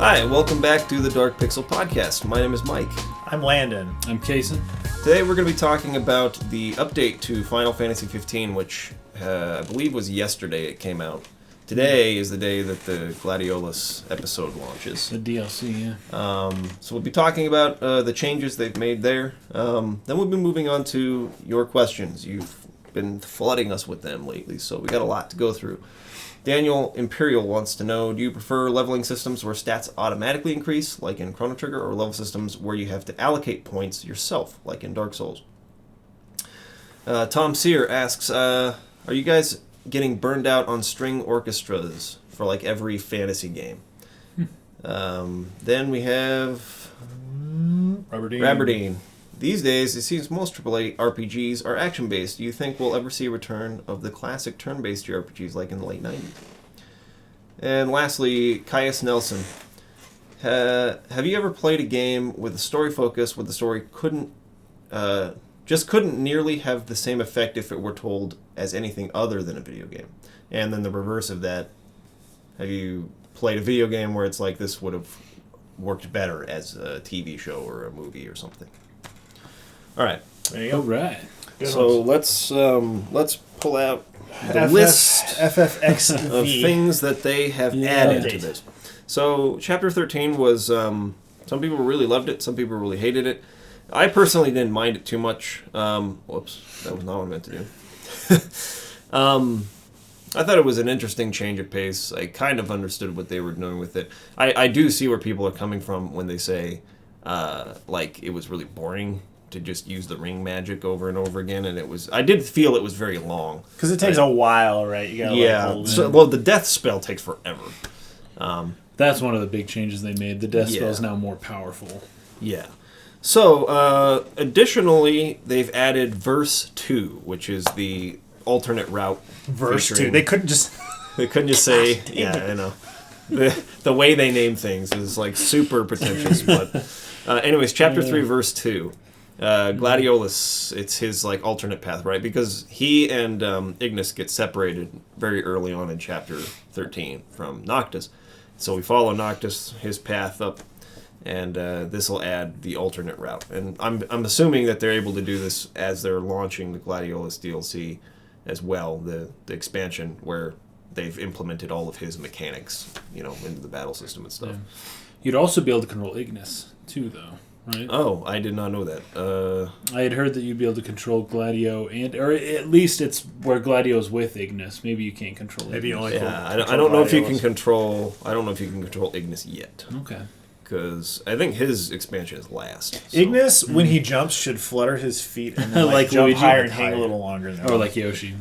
Hi, welcome back to the Dark Pixel Podcast. My name is Mike. I'm Landon. I'm Kason. Today we're going to be talking about the update to Final Fantasy 15, which I believe was yesterday it came out. Today is the day that the Gladiolus episode launches. The DLC, yeah. So we'll be talking about the changes they've made there. Then we'll be moving on to your questions. You've been flooding us with them lately, so we got a lot to go through. Daniel Imperial wants to know, do you prefer leveling systems where stats automatically increase, like in Chrono Trigger, or level systems where you have to allocate points yourself, like in Dark Souls? Tom Sear asks, are you guys getting burned out on string orchestras for like every fantasy game? Then we have Raberdeen. These days, it seems most AAA RPGs are action-based. Do you think we'll ever see a return of the classic turn-based JRPGs like in the late 90s? And lastly, Caius Nelson. Have you ever played a game with a story focus where the story couldn't nearly have the same effect if it were told as anything other than a video game? And then the reverse of that, have you played a video game where it's like this would have worked better as a TV show or a movie or something? All right. There you go. All right. So let's pull out the list FFXV of things that they have added to this. So Chapter 13 was some people really loved it, some people really hated it. I personally didn't mind it too much. Whoops, that was not what I meant to do. I thought it was an interesting change of pace. I kind of understood what they were doing with it. I do see where people are coming from when they say like it was really boring to just use the ring magic over and over again, and I did feel it was very long because it takes a while, right? You gotta well, the death spell takes forever. That's one of the big changes they made. The death spell is now more powerful. Yeah. So additionally, they've added verse 2, which is the alternate route. Verse 2. They couldn't just say I know. The way they name things is like super pretentious, but anyways, Chapter 3, verse 2. Gladiolus, it's his like alternate path, right? Because he and Ignis get separated very early on in Chapter 13 from Noctis. So we follow Noctis, his path up, and this will add the alternate route. And I'm assuming that they're able to do this as they're launching the Gladiolus DLC as well, the expansion where they've implemented all of his mechanics, into the battle system and stuff. Yeah. You'd also be able to control Ignis too, though. Right? Oh, I did not know that. I had heard that you'd be able to control Gladio, or at least it's where Gladio's with Ignis. Maybe you can't control Ignis. Maybe you only I don't know if you can control. I don't know if you can control Ignis yet. Okay. Because I think his expansion is last. So. Ignis, when he jumps, should flutter his feet and then like jump Luigi, higher and hang a little longer. Or like Yoshi.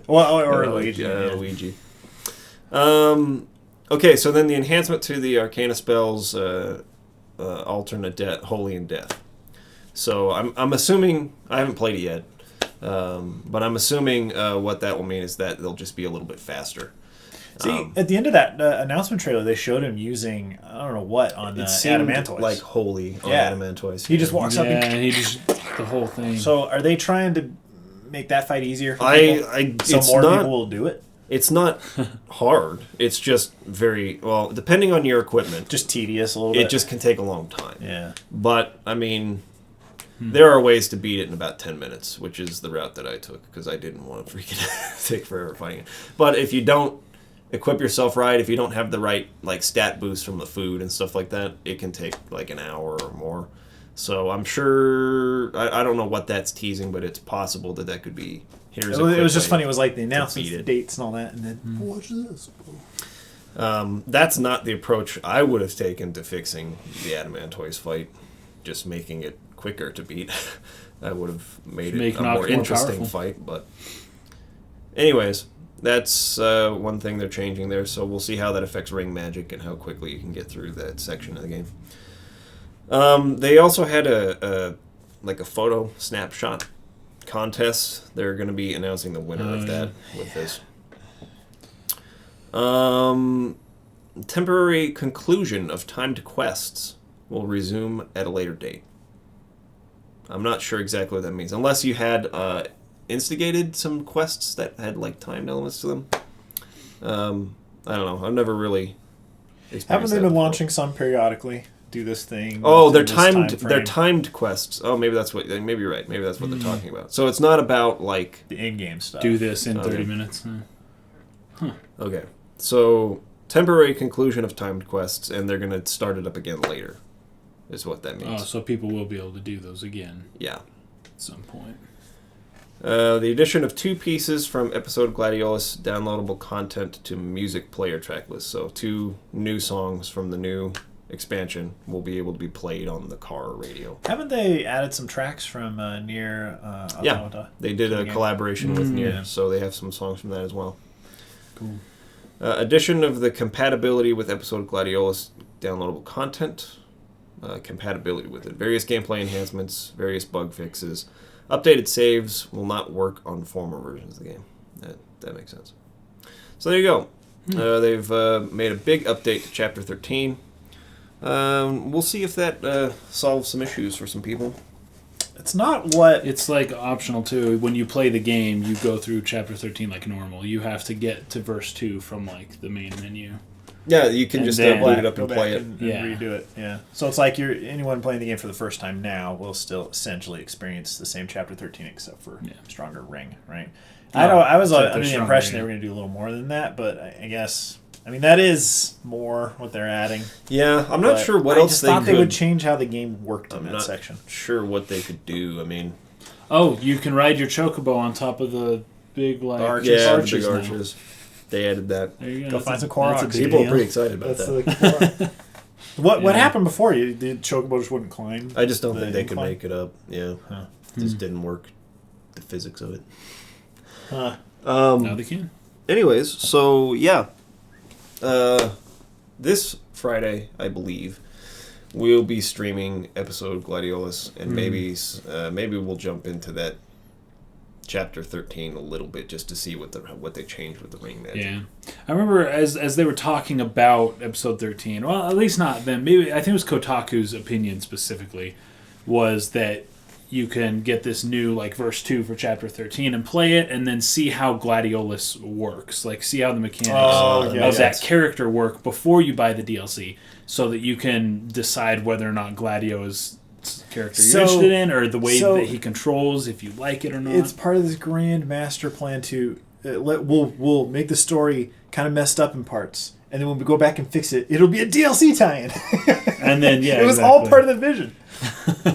or Luigi. Luigi. Okay, so then the enhancement to the Arcana spells. Alternate death, holy and death. So I'm assuming, I haven't played it yet, but I'm assuming what that will mean is that they'll just be a little bit faster. See, at the end of that announcement trailer, they showed him using I don't know what on Adamantoise. Like holy on Adamantoise. He just walks up and he just the whole thing. So are they trying to make that fight easier for people? So more people will do it? It's not hard. It's just very, well, depending on your equipment. Just tedious a little bit. It just can take a long time. Yeah. But, I mean, there are ways to beat it in about 10 minutes, which is the route that I took, because I didn't want to freaking take forever fighting it. But if you don't equip yourself right, if you don't have the right, like, stat boost from the food and stuff like that, it can take, like, an hour or more. So I'm sure, I don't know what that's teasing, but it's possible that could be... It was just funny. It was like the announcements, the dates and all that, and then watch this. That's not the approach I would have taken to fixing the Adamantoise fight. Just making it quicker to beat. I would have made it a more interesting fight. But anyways, that's one thing they're changing there. So we'll see how that affects ring magic and how quickly you can get through that section of the game. They also had a photo snapshot contest. They're going to be announcing the winner of that with this. Temporary conclusion of timed quests will resume at a later date. I'm not sure exactly what that means. Unless you had instigated some quests that had like timed elements to them. I don't know. I've never really Haven't they been launching some periodically? Do this thing. Oh, they're timed. They're timed quests. Oh, maybe that's what. Maybe you're right. Maybe that's what they're talking about. So it's not about like the in-game stuff. Do this in 30 minutes. Okay. So temporary conclusion of timed quests, and they're gonna start it up again later. Is what that means. Oh, so people will be able to do those again. Yeah. At some point. The addition of 2 pieces from episode Gladiolus downloadable content to music player track list. So 2 new songs from the new expansion will be able to be played on the car radio. Haven't they added some tracks from Nier Automata? Yeah, they did a collaboration with Nier, so they have some songs from that as well. Cool. Addition of the compatibility with episode Gladiolus downloadable content. Compatibility with it. Various gameplay enhancements, various bug fixes. Updated saves will not work on former versions of the game. That makes sense. So there you go. They've made a big update to Chapter 13. We'll see if that solves some issues for some people. It's not what... It's like optional too. When you play the game, you go through Chapter 13 like normal. You have to get to verse 2 from like the main menu. Yeah, you can just boot it up and play it. And redo it. Yeah. So it's like anyone playing the game for the first time now will still essentially experience the same Chapter 13 except for stronger ring, right? I was under the impression they were going to do a little more than that, but I guess... I mean, that is more what they're adding. Yeah, I'm not sure what else they could... I thought they would change how the game worked in that section. Sure what they could do. I mean... Oh, you can ride your chocobo on top of the big, like... Arches. Yeah, the big arches. They added that. There you go. Go find some Koroks. People are pretty excited about that. What happened before? The chocobo just wouldn't climb? I just don't think they could make it up. Yeah. Huh. It just didn't work. The physics of it. Huh. Now they can. Anyways, so, yeah. This Friday, I believe, we'll be streaming episode Gladiolus, and maybe we'll jump into that Chapter 13 a little bit just to see what they changed with the ring magic. Yeah, I remember as they were talking about episode 13. Well, at least not them. Maybe I think it was Kotaku's opinion specifically was that you can get this new like verse 2 for Chapter 13 and play it, and then see how Gladiolus works, like see how the mechanics of that character work before you buy the DLC, so that you can decide whether or not Gladio is character you're interested in, or the way that he controls, if you like it or not. It's part of this grand master plan to we'll make the story kind of messed up in parts, and then when we go back and fix it, it'll be a DLC tie-in. And then it was all part of the vision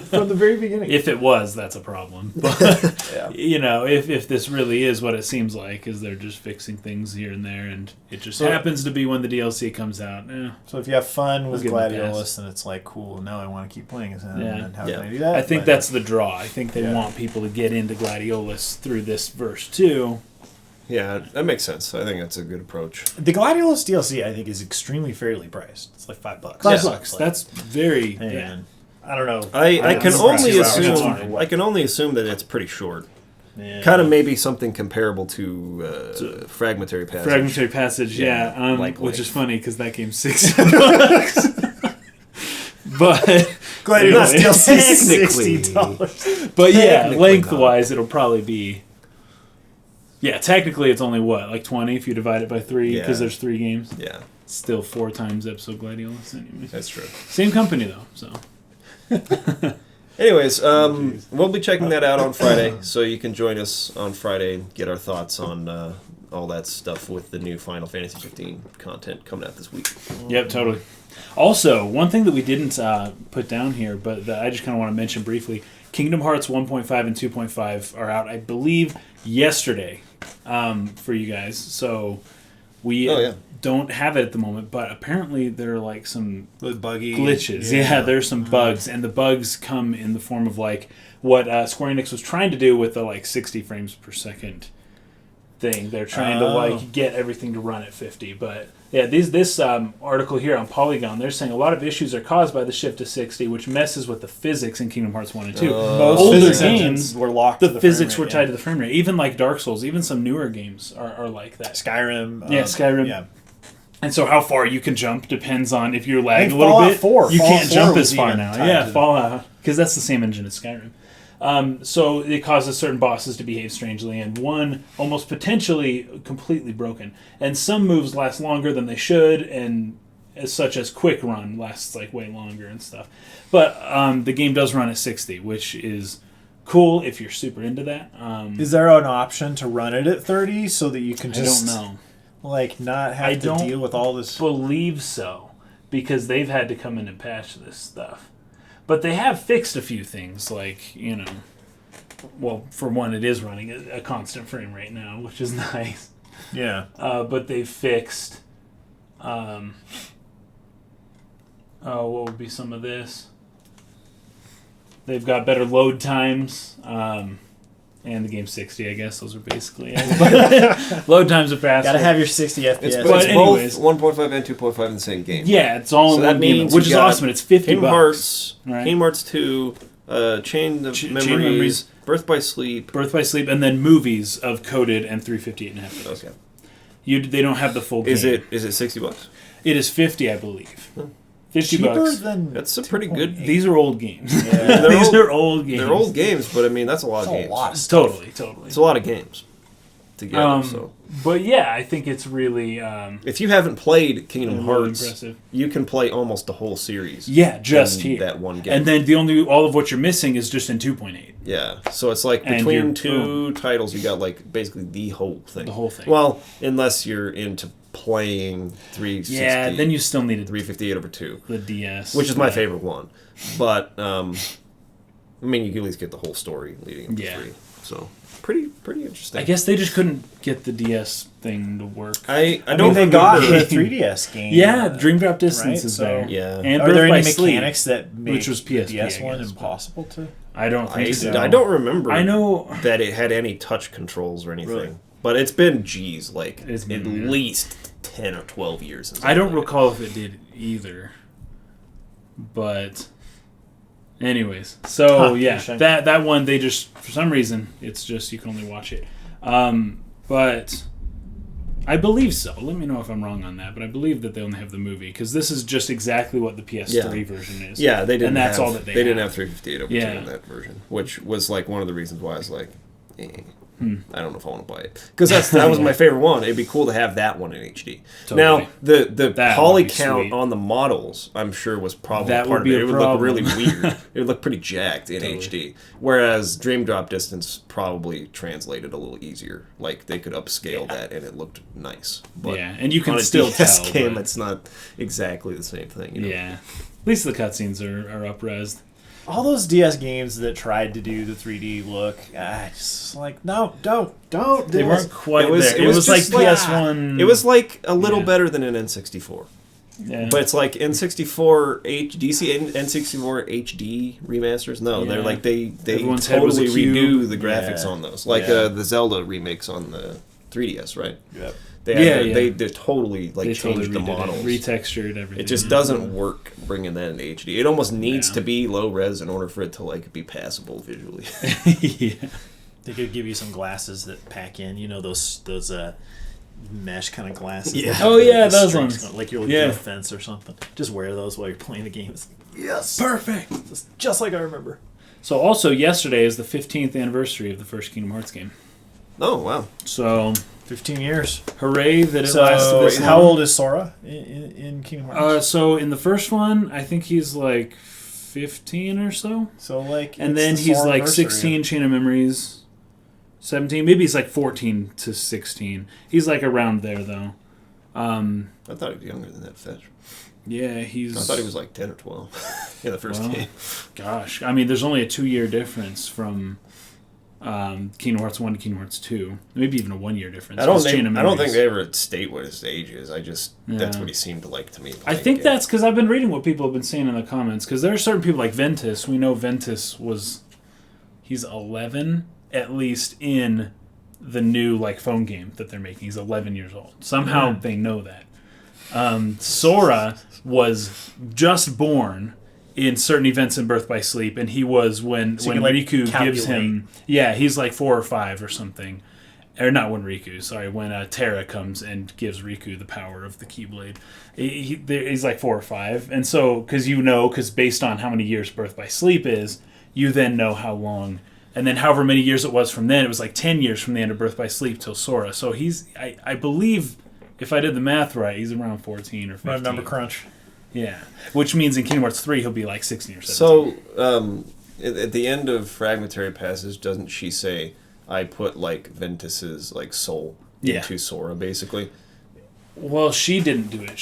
from the very beginning. If it was, that's a problem. But you know, if this really is what it seems like, is they're just fixing things here and there, and it just happens to be when the DLC comes out. So if you have fun with Gladiolus, then it's like, cool, now I want to keep playing as him. And how can I do that? I think that's the draw. I think they want people to get into Gladiolus through this verse 2. Yeah, that makes sense. I think that's a good approach. The Gladiolus DLC, I think, is extremely fairly priced. It's like $5. $5. Like, that's very... I don't know. I can only assume that it's pretty short. Yeah. Kind of maybe something comparable to Fragmentary Passage. Fragmentary Passage, which is funny because that game's $60. But Gladiolus DLC is $60. But lengthwise it'll probably be. Yeah, technically it's only like 20 if you divide it by 3 because there's 3 games. Yeah, still 4 times episode Gladiolus anyway. That's true. Same company though, so. Anyways, we'll be checking that out on Friday, so you can join us on Friday and get our thoughts on all that stuff with the new Final Fantasy 15 content coming out this week. Yep, totally. Also, one thing that we didn't put down here, but that I just kind of want to mention briefly, Kingdom Hearts 1.5 and 2.5 are out, I believe, yesterday for you guys. So we don't have it at the moment, but apparently there are like some buggy glitches. Yeah, there's some bugs, and the bugs come in the form of like what Square Enix was trying to do with the like 60 frames per second thing. They're trying to like get everything to run at 50, but yeah, this article here on Polygon, they're saying a lot of issues are caused by the shift to 60, which messes with the physics in Kingdom Hearts 1 and 2. Most older games were locked. The physics were tied to the frame rate. Even like Dark Souls, even some newer games are like that. Skyrim. Skyrim. Yeah. And so how far you can jump depends on if you're lagging a little bit. You can't jump as far now. Yeah, Fallout, because that's the same engine as Skyrim. So it causes certain bosses to behave strangely, and one almost potentially completely broken. And some moves last longer than they should, and such as quick run lasts like way longer and stuff. But the game does run at 60, which is cool if you're super into that. Is there an option to run it at 30 so that you can just... I don't know. Like, not have to deal with all this... I believe so, because they've had to come in and patch this stuff. But they have fixed a few things, like, you know... Well, for one, it is running a constant frame rate now, which is nice. Yeah. But they fixed... what would be some of this? They've got better load times, and the game's 60, I guess. Those are basically it. Load times are faster. Gotta have your 60 FPS. It's anyways, both 1.5 and 2.5 in the same game. Yeah, it's all in one game, which is awesome. It's $50. Kingdom Hearts, right? Kingdom Hearts 2, Chain of Memories, Birth by Sleep, and then movies of coded and 358.5. Okay. They don't have the full game. Is it $60? It is 50, I believe. 50 Cheaper bucks. than That's a pretty good. These are old games. Yeah. These are old games. They're old games, but I mean that's a lot of games. Totally. It's a lot of games together. But yeah, I think it's really. If you haven't played Kingdom Hearts, impressive. You can play almost the whole series. Yeah, just in here that one game. And then all of what you're missing is just in 2.8. Yeah, so it's like between two titles, you got like basically the whole thing. The whole thing. Well, unless you're into playing 360. Yeah, then you still needed 358/2. The DS, which is my favorite one. But I mean, you can at least get the whole story leading up to 3. So pretty interesting. I guess they just couldn't get the DS thing to work. I don't mean, they got remember. the 3DS game. Yeah, Dream Drop Distance is there. Yeah. And Are there Birth by any Sleep, mechanics that make which was PSP, the DS I one guess, impossible to? I don't think so. I don't remember. I know that it had any touch controls or anything. Really? But it's been like It's been, at least 10 or 12 years since I don't recall if it did either. But anyways, so yeah, that one they just for some reason it's just you can only watch it. But I believe so. Let me know if I'm wrong on that, but I believe that they only have the movie because this is just exactly what the PS3 version is. Yeah, they didn't. And that's have, all that they didn't have 358/2 Yeah. in that version, which was like one of the reasons why I was like, I don't know if I want to buy it because that was my favorite one. It'd be cool to have that one in HD. Totally. Now the poly count sweet. on the models, I'm sure, was probably That part would of it. be a It would problem. look really weird. It would look pretty jacked in HD. Whereas Dream Drop Distance probably translated a little easier. Like they could upscale that and it looked nice. But and you can on a still DS tell. game, but- it's not exactly the same thing. You know? Yeah, at least the cutscenes are up-resed. All those DS games that tried to do the 3D look, just like no, don't. They weren't quite there. It was like just like- PS1. It was like a little better than an N64. Yeah. But it's like N64 DC N64 HD remasters. No, Yeah. they're like they Everyone's head was a totally cube. redo the graphics on those, like the Zelda remakes on the 3DS, right? Yep. They totally they changed totally the redid models. it, retextured everything. It just doesn't work bringing that into HD. It almost needs to be low res in order for it to like be passable visually. Yeah. They could give you some glasses that pack in, those mesh kind of glasses. Yeah. Oh yeah, those strings, ones. like you're looking through a fence or something. Just wear those while you're playing the game. Yes, Perfect. just like I remember. So also yesterday is the 15th anniversary of the first Kingdom Hearts game. Oh wow! So 15 years. hooray that it So lasted this long. how old is Sora in Kingdom Hearts? So in the first one, I think he's like 15 or so. So like, And it's then the he's Sora like anniversary. 16, Chain of Memories, 17. Maybe he's like 14 to 16. He's like around there though. I thought he was younger than that, Fetch. Yeah, he's. I thought he was like 10 or 12 in the first game. Gosh, I mean, there's only a 2-year difference from Kingdom Hearts 1 to Kingdom Hearts 2. Maybe even a 1-year difference. I don't Chain of think Memories. they ever state what his age is. That's what he seemed to like to me. I think that's because I've been reading what people have been saying in the comments. Because there are certain people like Ventus. We know Ventus he's 11 at least in the new like phone game that they're making. He's 11 years old. Somehow they know that. Sora was just born in certain events in Birth by Sleep, and he was when Riku gives him. Yeah, he's like 4 or 5 or something. Or not when Riku, sorry, when Terra comes and gives Riku the power of the Keyblade. He's like 4 or 5. And so, because based on how many years Birth by Sleep is, you then know how long. And then however many years it was from then, it was like 10 years from the end of Birth by Sleep till Sora. So I believe if I did the math right, he's around 14 or 15. Run number crunch. Yeah, which means in Kingdom Hearts 3 he'll be like 16 or 17. So, at the end of Fragmentary Passage, doesn't she say, I put, like, Ventus's, like, soul into Sora, basically? Well, she didn't do it.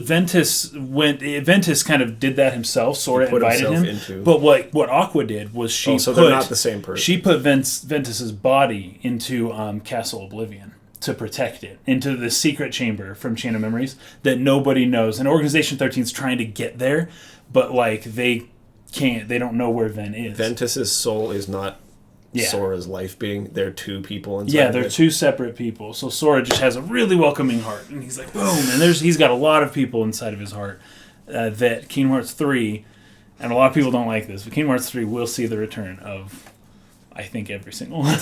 Ventus kind of did that himself. Sora invited him. But what Aqua did was they're not the same person. She put Ventus's body into Castle Oblivion to protect it, into the secret chamber from Chain of Memories that nobody knows. And Organization 13 is trying to get there, but like they can't. They don't know where Ven is. Ventus's soul is not Sora's life being. They're two people inside. Yeah, they're two separate people. So Sora just has a really welcoming heart, and he's like, boom, and he's got a lot of people inside of his heart. That Kingdom Hearts 3, and a lot of people don't like this, but Kingdom Hearts 3 will see the return of, I think, every single one,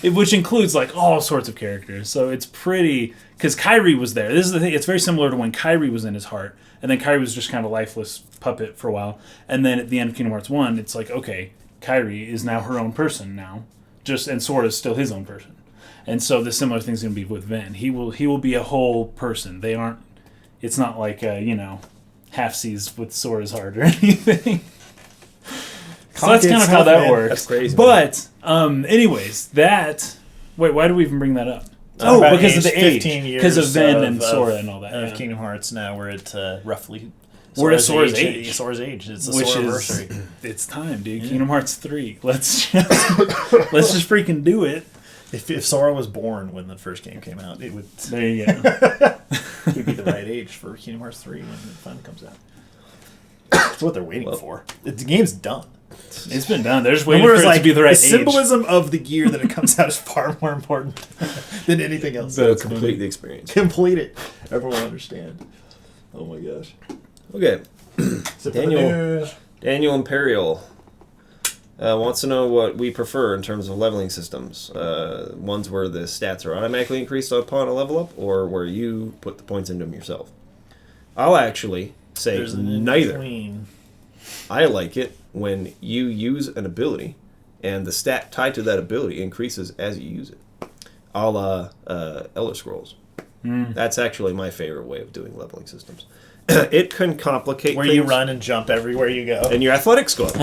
which includes like all sorts of characters. So it's pretty, because Kairi was there. This is the thing. It's very similar to when Kairi was in his heart, and then Kairi was just kind of a lifeless puppet for a while, and then at the end of Kingdom Hearts 1, it's like, okay, Kairi is now her own person now, and Sora is still his own person, and so the similar thing's going to be with Ven. He will be a whole person. They aren't. It's not like halfsies with Sora's heart or anything. So that's kind of how that works. That's crazy. But anyways, wait, why do we even bring that up? Because of the age, because of Ven and Sora and all that. Of Kingdom Hearts now, we're at roughly. We're at Sora's age. Sora's age. It's a Sora-versary. It's time, dude. Yeah. Kingdom Hearts 3. Let's just freaking do it. If Sora was born when the first game came out, it would. There you go. He'd be the right age for Kingdom Hearts 3 when it finally comes out. That's what they're waiting for. The game's done. It's been done. They're just waiting for it to be the right age. The symbolism of the year that it comes out is far more important than anything else. So complete the experience. Complete it. Everyone will understand. Oh my gosh. Okay. Daniel Imperial wants to know what we prefer in terms of leveling systems. Ones where the stats are automatically increased upon a level up, or where you put the points into them yourself. I'll actually say neither. I like it when you use an ability and the stat tied to that ability increases as you use it. A la Elder Scrolls. That's actually my favorite way of doing leveling systems. It can complicate where things. You run and jump everywhere you go. And your athletics go up. Go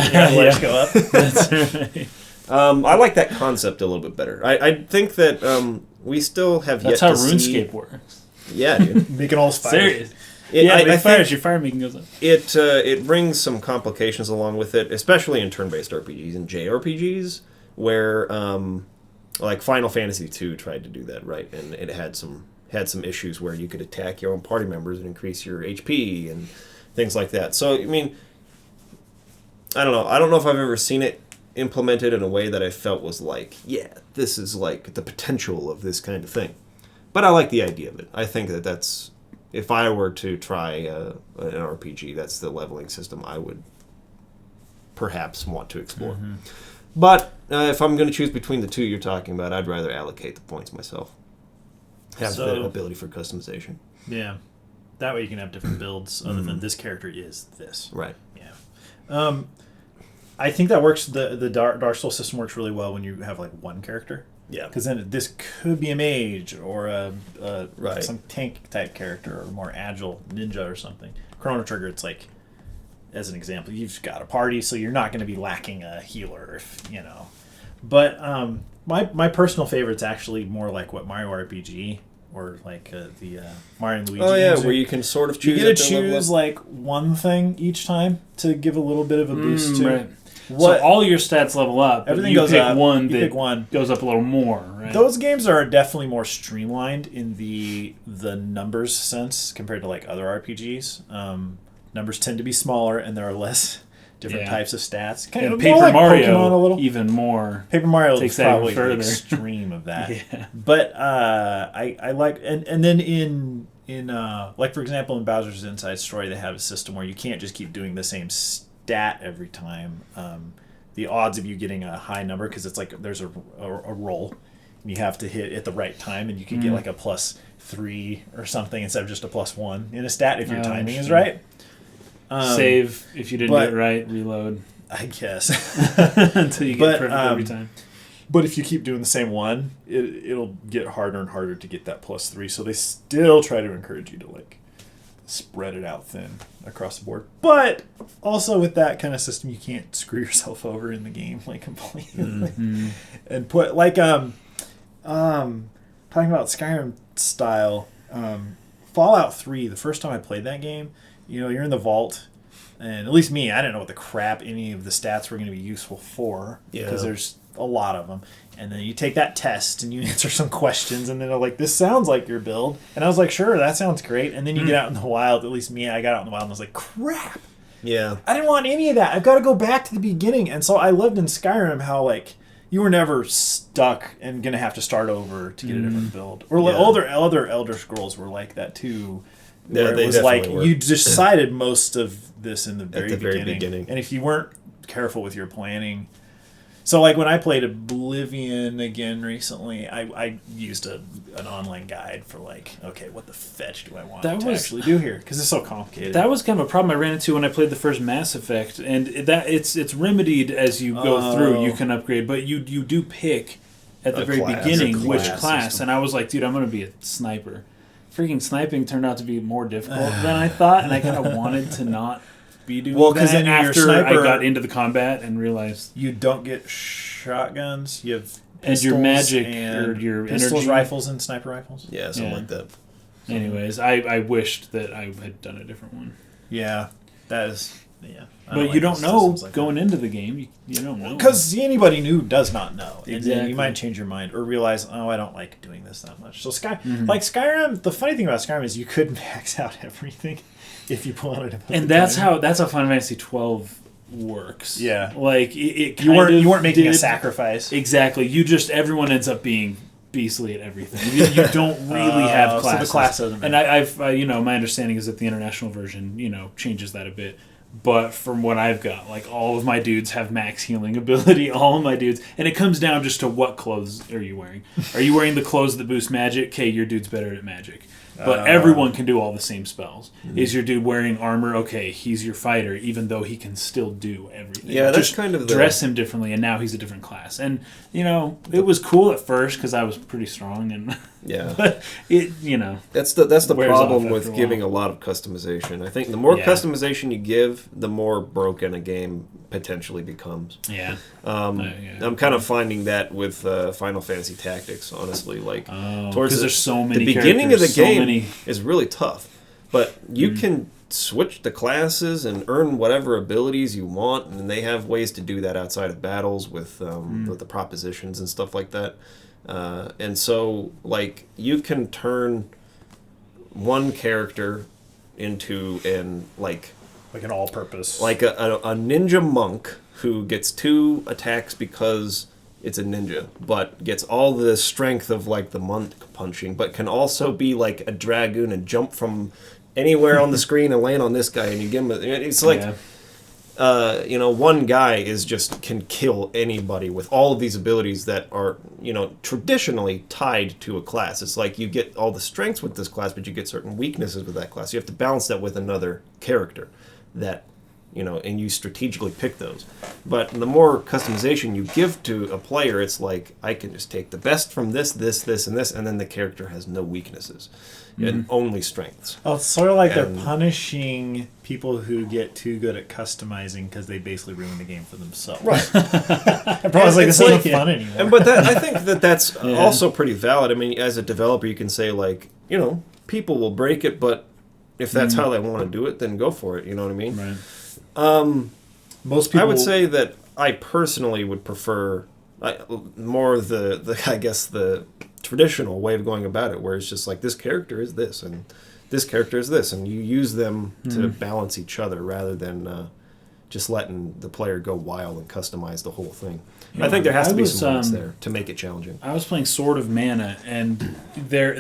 up. That's right. I like that concept a little bit better. I think that we still have That's yet to see... That's see... how RuneScape works. Yeah, dude. Making all fires. Serious. I think your fire making goes up. It brings some complications along with it, especially in turn-based RPGs and JRPGs, where like Final Fantasy II tried to do that, right? And it had some issues where you could attack your own party members and increase your HP and things like that. So, I mean, I don't know. I don't know if I've ever seen it implemented in a way that I felt was like, yeah, this is like the potential of this kind of thing. But I like the idea of it. I think that's, if I were to try an RPG, that's the leveling system I would perhaps want to explore. Mm-hmm. But if I'm going to choose between the two you're talking about, I'd rather allocate the points myself. Have the ability for customization. Yeah. That way you can have different builds other than this character is this. Right. Yeah. I think that works. The Dark Souls system works really well when you have like one character. Yeah. Because then this could be a mage or right. some tank type character or a more agile ninja or something. Chrono Trigger, it's like, as an example, you've got a party, so you're not going to be lacking a healer, But my personal favorite's actually more like what Mario RPG or like the Mario and Luigi. Oh yeah, where you can sort of choose. You get to choose like one thing each time to give a little bit of a boost to. Right. So all your stats level up. Everything goes up. You pick one goes up a little more. Right. Those games are definitely more streamlined in the numbers sense compared to like other RPGs. Numbers tend to be smaller and there are less different types of stats. Kind of Paper Mario, even more. Paper Mario takes is probably that the extreme of that. Yeah. But I like and then in like for example in Bowser's Inside Story they have a system where you can't just keep doing the same stat every time. The odds of you getting a high number because it's like there's a roll and you have to hit at the right time and you can get like a +3 or something instead of just a +1 in a stat if your timing is right. Save if you didn't do it right, reload. I guess. Until you get perfect every time. But if you keep doing the same one, it'll get harder and harder to get that +3. So they still try to encourage you to like spread it out thin across the board. But also with that kind of system, you can't screw yourself over in the game like completely. And put like talking about Skyrim style, Fallout 3. The first time I played that game, you're in the vault. And at least me, I didn't know what the crap any of the stats were going to be useful for. Because there's a lot of them. And then you take that test and you answer some questions. And then they're like, this sounds like your build. And I was like, sure, that sounds great. And then you get out in the wild. At least me, I got out in the wild and I was like, crap. Yeah. I didn't want any of that. I've got to go back to the beginning. And so I loved in Skyrim how, like, you were never stuck and going to have to start over to get a different build. Or other Elder Scrolls were like that, too. Where it was like you decided most of this in the very beginning. And if you weren't careful with your planning... So, like, when I played Oblivion again recently, I used an online guide for, like, okay, what the fetch do I want to actually do here? Because it's so complicated. That was kind of a problem I ran into when I played the first Mass Effect. And that it's remedied as you go through. You can upgrade. But you do pick at the very beginning which class. System. And I was like, dude, I'm going to be a sniper. Freaking sniping turned out to be more difficult than I thought. And I kind of wanted to not be doing that because then after sniper, I got into the combat and realized you don't get shotguns. You have and your magic or your pistols, energy. Rifles, and sniper rifles. Yeah, something like that. Anyways, I wished that I had done a different one. Yeah, that is. Yeah, but you don't know going into the game. You don't know because anybody new does not know. Exactly. And then you might change your mind or realize, oh, I don't like doing this that much. So like Skyrim. The funny thing about Skyrim is you could max out everything. If you wanted to, and that's how Final Fantasy 12 works. Yeah, like it you weren't making a sacrifice. Exactly. Everyone ends up being beastly at everything. You don't really have classes. So the class doesn't matter. And I've my understanding is that the international version changes that a bit. But from what I've got, like all of my dudes have max healing ability. All of my dudes, and it comes down just to what clothes are you wearing. Are you wearing the clothes that boost magic? Okay, your dude's better at magic. But everyone can do all the same spells. Is your dude wearing armor? Okay, he's your fighter, even though he can still do everything. Yeah, that's just kind of dress him differently, and now he's a different class. And it was cool at first because I was pretty strong, and but that's the problem with giving a lot of customization. I think the more customization you give, the more broken a game potentially becomes. Yeah. I'm kind of finding that with Final Fantasy Tactics, honestly. Like towards there's so many the beginning of the game is really tough, but you can switch the classes and earn whatever abilities you want, and they have ways to do that outside of battles with the propositions and stuff like that. And so, like, you can turn one character into an all-purpose, like a ninja monk who gets 2 attacks because it's a ninja, but gets all the strength of like the monk punching, but can also be like a dragoon and jump from anywhere on the screen and land on this guy, and you give him. It's like. One guy can kill anybody with all of these abilities that are, traditionally tied to a class. It's like you get all the strengths with this class, but you get certain weaknesses with that class. You have to balance that with another character that, and you strategically pick those. But the more customization you give to a player, it's like, I can just take the best from this, and this, and then the character has no weaknesses. And only strengths. Oh, it's sort of like they're punishing people who get too good at customizing because they basically ruin the game for themselves. Right. Probably like, this isn't fun anymore. But I think that's also pretty valid. I mean, as a developer, you can say, like, people will break it, but if that's how they want to do it, then go for it. You know what I mean? Right. Most people... I would say that I personally would prefer more the traditional way of going about it, where it's just like, this character is this and this character is this, and you use them to balance each other rather than just letting the player go wild and customize the whole thing. I think there has to be some limits there to make it challenging. I was playing Sword of Mana, and there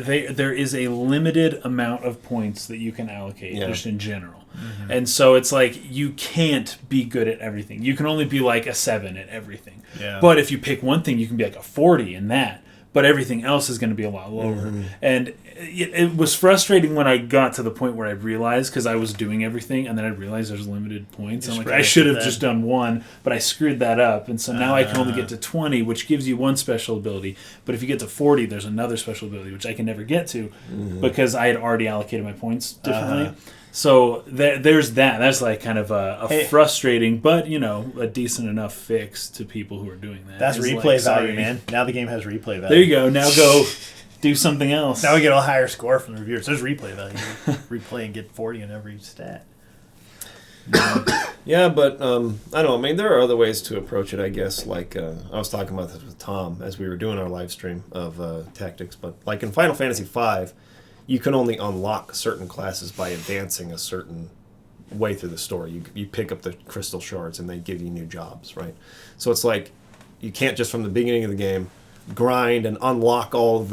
is a limited amount of points that you can allocate just in general. And so it's like, you can't be good at everything. You can only be like a 7 at everything. But if you pick one thing, you can be like a 40 in that. but everything else is going to be a lot lower. And it was frustrating when I got to the point where I realized, because I was doing everything, and then I realized there's limited points. I'm like, I should have just done one, but I screwed that up. And so now I can only get to 20, which gives you one special ability. But if you get to 40, there's another special ability, which I can never get to because I had already allocated my points differently. So there's that. That's like kind of a frustrating, but a decent enough fix to people who are doing that. That's replay value, man. Now the game has replay value. There you go. Now go do something else. Now we get a higher score from the reviewers. There's replay value. Replay and get 40 in every stat. Yeah, but I don't know. I mean, there are other ways to approach it, I guess. Like I was talking about this with Tom as we were doing our live stream of tactics. But like in Final Fantasy V, you can only unlock certain classes by advancing a certain way through the story. You pick up the crystal shards and they give you new jobs, right? So it's like you can't just from the beginning of the game grind and unlock all of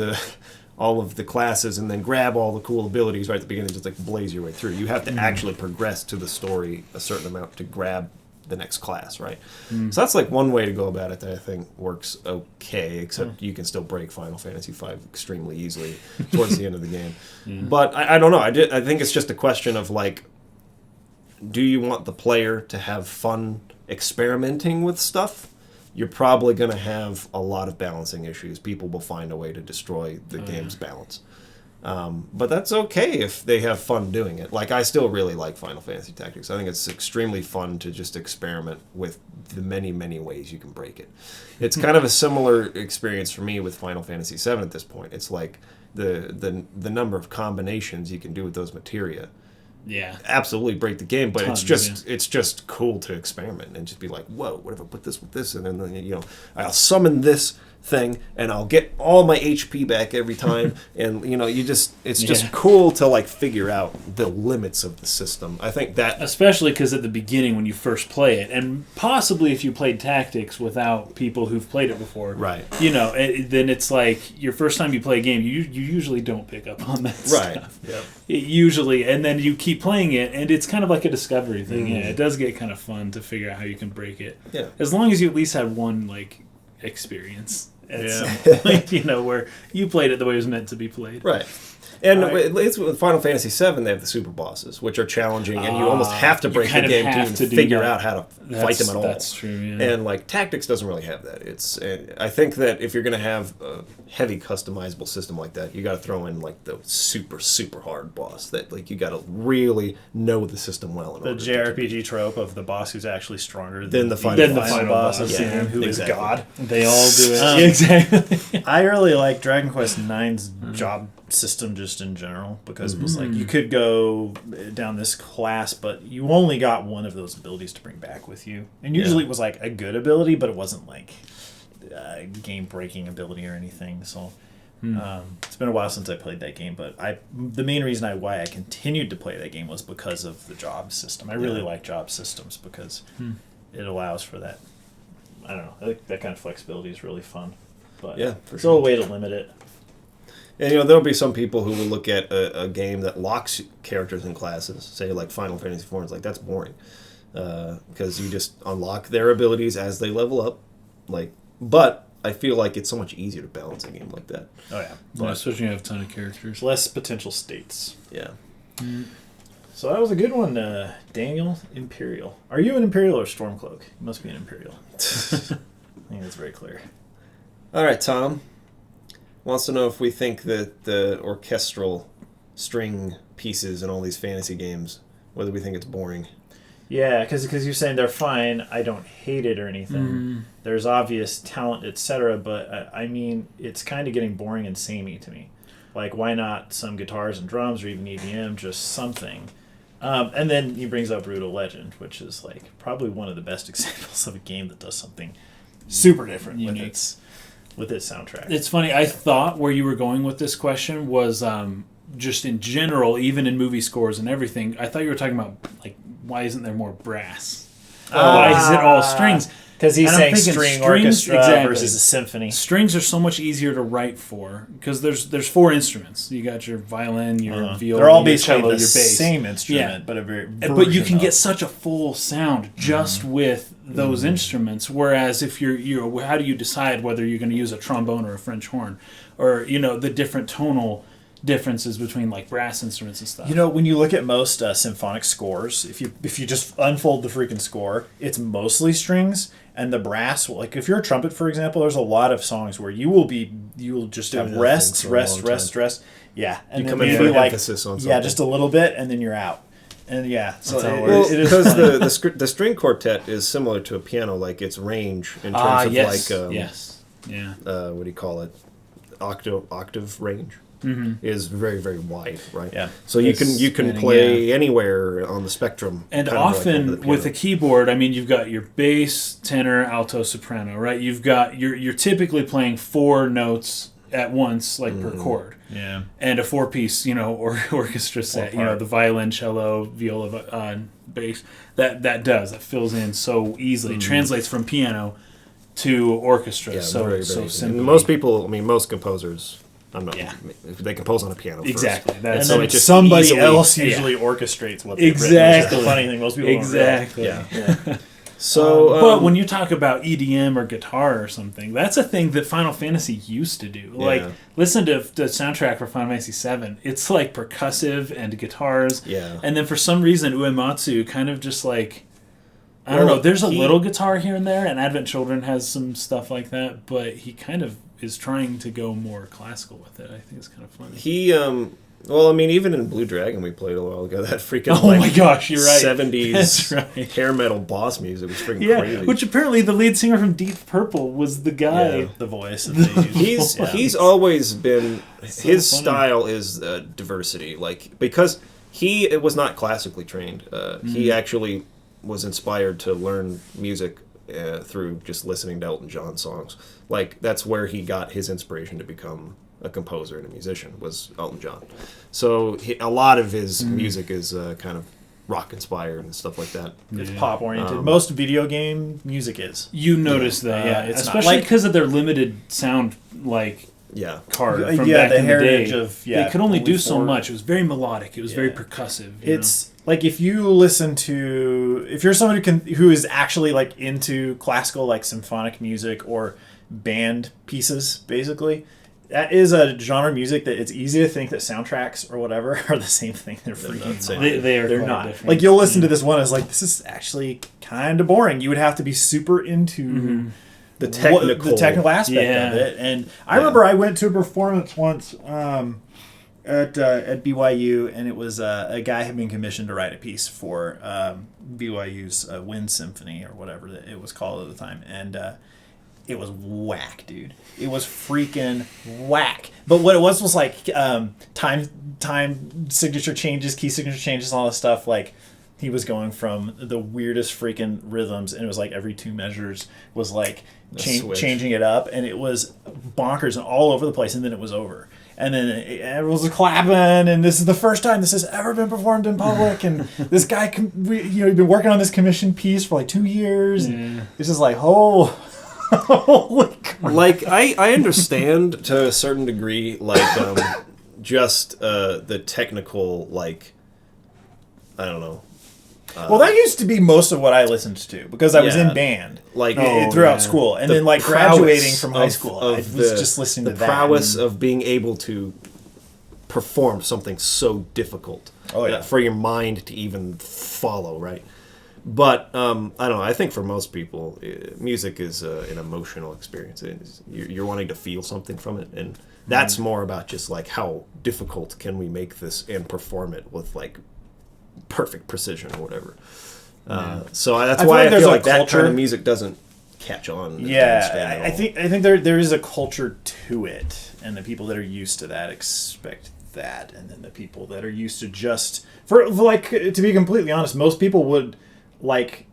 the classes and then grab all the cool abilities right at the beginning and just like blaze your way through. You have to actually progress to the story a certain amount to grab the next class, right? So that's like one way to go about it that I think works okay, except you can still break Final Fantasy V extremely easily towards the end of the game. But I don't know. I think it's just a question of like, do you want the player to have fun experimenting with stuff? You're probably going to have a lot of balancing issues. People will find a way to destroy the game's balance. But that's okay if they have fun doing it. Like, I still really like Final Fantasy Tactics. I think it's extremely fun to just experiment with the many, many ways you can break it. It's kind of a similar experience for me with Final Fantasy VII at this point. It's like the number of combinations you can do with those materia. Yeah, absolutely break the game, but Tons, it's just cool to experiment and just be like, whoa, what if I put this with this, and then I'll summon this thing and I'll get all my HP back every time, and it's just cool to like figure out the limits of the system. I think that especially because at the beginning when you first play it, and possibly if you played Tactics without people who've played it before, right? Then it's like your first time you play a game, you usually don't pick up on that stuff. Yep. Usually, and then you keep playing it, and it's kind of like a discovery thing. Yeah, it does get kind of fun to figure out how you can break it. Yeah, as long as you at least had one like experience at some point, where you played it the way it was meant to be played. Right. And it's with Final Fantasy VII, they have the super bosses, which are challenging, and you almost have to break the game to figure out how to fight them at all. That's true, yeah. And like Tactics doesn't really have that. It's I think that if you're going to have a heavy customizable system like that, you got to throw in like the super, super hard boss that like you got to really know the system well. The JRPG trope of the boss who's actually stronger than the final boss, who is God. They all do it. Exactly. I really like Dragon Quest IX's job system just in general, because it was like you could go down this class, but you only got one of those abilities to bring back with you, and usually it was like a good ability, but it wasn't like a game breaking ability or anything. So it's been a while since I played that game, but the main reason why I continued to play that game was because of the job system. I really like job systems because it allows for that. I don't know, I think that kind of flexibility is really fun, but there's a way to limit it. And there'll be some people who will look at a game that locks characters in classes, say like Final Fantasy IV, and it's like, that's boring, because you just unlock their abilities as they level up. But I feel like it's so much easier to balance a game like that. Oh yeah, especially when you have a ton of characters, less potential states. Yeah. So that was a good one, Daniel. Imperial. Are you an Imperial or Stormcloak? You must be an Imperial. I think that's very clear. All right, Tom wants to know if we think that the orchestral string pieces in all these fantasy games, whether we think it's boring. Yeah, because you're saying they're fine. I don't hate it or anything. There's obvious talent, etc. But I mean, it's kind of getting boring and samey to me. Like, why not some guitars and drums or even EDM, just something? And then he brings up Brutal Legend, which is like probably one of the best examples of a game that does something super different with its soundtrack. It's funny. I thought where you were going with this question was just in general, even in movie scores and everything. I thought you were talking about like, why isn't there more brass? Why is it all strings? Because he's saying string orchestra versus a symphony. Strings are so much easier to write for because there's four instruments. You got your violin, your viola, they're all basically cello, the your bass. same instrument, but a very but you can get such a full sound just with those instruments. Whereas if you're how do you decide whether you're going to use a trombone or a French horn, or the different tonal differences between like brass instruments and stuff. When you look at most symphonic scores, if you just unfold the freaking score, it's mostly strings, and the brass, like if you're a trumpet, for example, there's a lot of songs where you will just have rest, yeah, and you then come in maybe for like emphasis on something. Yeah, just a little bit, and then you're out. And so it is because the string quartet is similar to a piano, like its range in terms of yes. like what do you call it, octave range. Mm-hmm. Is very, very wide, right? Yeah. So you can play anywhere on the spectrum. And often with a keyboard, I mean, you've got your bass, tenor, alto, soprano, right? You're typically playing 4 notes at once, like per chord. Yeah. And a 4-piece, orchestra set. The violin, cello, viola, bass. That fills in so easily. It translates from piano to orchestra. Yeah, so very, so very simply. Most composers. They compose on a piano first. Exactly. And then somebody else usually orchestrates what they've written. Exactly. The funny thing, most people exactly. don't realize. Yeah. So, but when you talk about EDM or guitar or something, that's a thing that Final Fantasy used to do. Yeah. Like, listen to the soundtrack for Final Fantasy VII. It's like percussive and guitars. Yeah. And then for some reason, Uematsu kind of just like, I don't know, there's a little guitar here and there, and Advent Children has some stuff like that, but he kind of is trying to go more classical with it. I think it's kind of funny. Even in Blue Dragon we played a while ago, that freaking my gosh, you're right. 70s right. hair metal boss music was freaking crazy. Which apparently the lead singer from Deep Purple was the guy. The voice that they use. He's always been, his style is diversity, like, because he was not classically trained. He actually was inspired to learn music through just listening to Elton John songs. Like, that's where he got his inspiration to become a composer and a musician, was Elton John. So a lot of his music is kind of rock inspired and stuff like that. It's pop oriented. Most video game music is. You notice that, especially because of their limited sound, like card from back in the day. They could only do so much. It was very melodic. It was very percussive. It's like if you're somebody who is actually like into classical, like symphonic music or band pieces, basically. That is a genre of music that it's easy to think that soundtracks or whatever are the same thing. They're freaking not. They're not. Different. Like, you'll listen to this one, it's like, this is actually kind of boring. You would have to be super into the technical aspect of it. And I remember I went to a performance once at BYU, and it was a guy had been commissioned to write a piece for BYU's Wind Symphony or whatever it was called at the time. And it was whack, dude. It was freaking whack. But what it was like time signature changes, key signature changes, all this stuff. Like, he was going from the weirdest freaking rhythms, and it was like every 2 measures was like changing it up, and it was bonkers and all over the place. And then it was over. And then everyone was clapping, and this is the first time this has ever been performed in public. And this guy, he'd been working on this commissioned piece for like 2 years. And it's just like, holy crap. Like, I understand to a certain degree, like, just the technical, like, I don't know. Well, that used to be most of what I listened to because I was in band throughout school. And then, like, graduating from high school, I was just listening to that. The prowess of being able to perform something so difficult for your mind to even follow, right? But I don't know. I think for most people, music is an emotional experience. You're wanting to feel something from it, and that's more about just like how difficult can we make this and perform it with like perfect precision or whatever. So that's why I feel like that kind of music doesn't catch on. I think there is a culture to it, and the people that are used to that expect that, and then the people that are used to just for like, to be completely honest, most people would like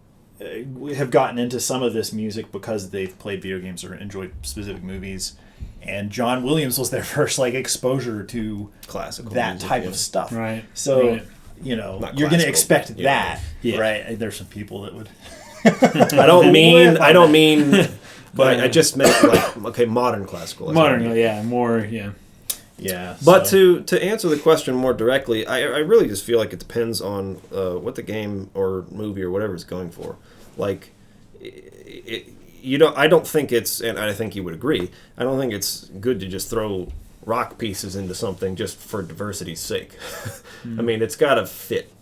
have gotten into some of this music because they've played video games or enjoyed specific movies, and John Williams was their first like exposure to classical that music, type of stuff. Right. So you're going to expect that, right? There's some people that would. I don't mean, but I just meant like modern classical. Modern, more. Yeah. But to answer the question more directly, I really just feel like it depends on what the game or movie or whatever is going for. Like, I don't think it's, and I think you would agree, I don't think it's good to just throw rock pieces into something just for diversity's sake. I mean, it's got to fit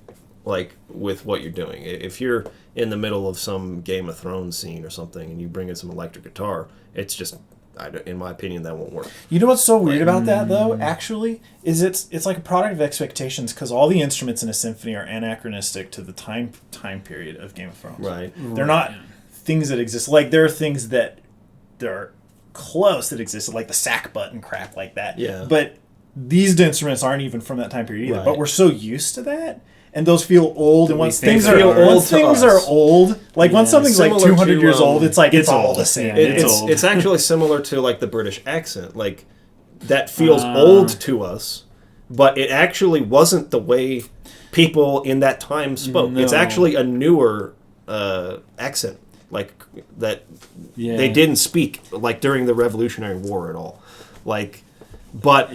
like with what you're doing. If you're in the middle of some Game of Thrones scene or something and you bring in some electric guitar, it's just, in my opinion, that won't work. You know what's so weird about that, though, actually, is it's like a product of expectations, because all the instruments in a symphony are anachronistic to the time period of Game of Thrones. Right. They're not things that exist. Like, there are things that are close that existed, like the sack button crap like that. Yeah. But these instruments aren't even from that time period either. Right. But we're so used to that. And those feel old, and once things are old, like when something's like 200 years old, it's like it's all the same. It's actually similar to like the British accent. Like that feels old to us, but it actually wasn't the way people in that time spoke. No. It's actually a newer accent, like that they didn't speak like during the Revolutionary War at all. Like, but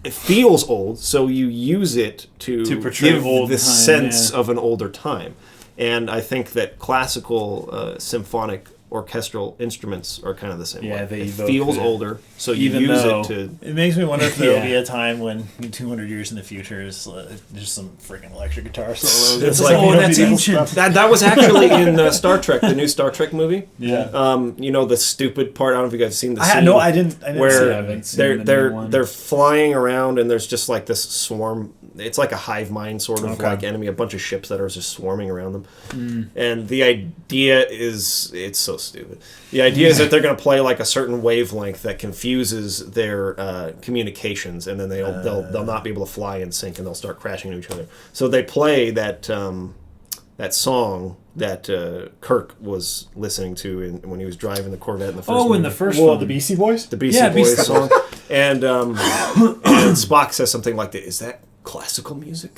it feels old, so you use it to portray give old the time, sense of an older time. And I think that classical symphonic orchestral instruments are kind of the same way. It feels older, so you use it to... It makes me wonder if there will be a time when 200 years in the future is there's some freaking electric guitar solos. It's like, that's ancient. That was actually in Star Trek, the new Star Trek movie. Yeah. You know the stupid part, I don't know if you guys have seen the scene. No, I didn't where see it. they're flying around and there's just like this swarm. It's like a hive mind sort of like enemy, a bunch of ships that are just swarming around them. And the idea is, it's so stupid. The idea is that they're going to play like a certain wavelength that confuses their communications, and then they'll not be able to fly in sync, and they'll start crashing into each other. So they play that song that Kirk was listening to when he was driving the Corvette in the first movie. In the first one. The Beastie Boys? The Beastie Boys song. And Spock says something like that. Is that classical music?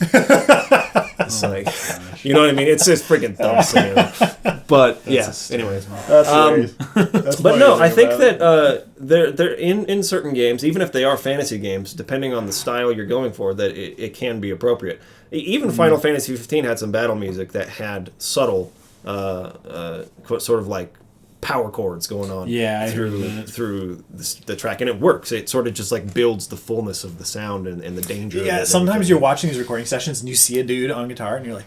It's like, you know what I mean? It's just freaking dumb saying. But anyways. That's but no, I think that they're in certain games, even if they are fantasy games, depending on the style you're going for, that it can be appropriate. Even Final Fantasy 15 had some battle music that had subtle, sort of like power chords going on through the track, and it works. It sort of just like builds the fullness of the sound and the danger. Yeah, sometimes you're watching these recording sessions and you see a dude on guitar and you're like,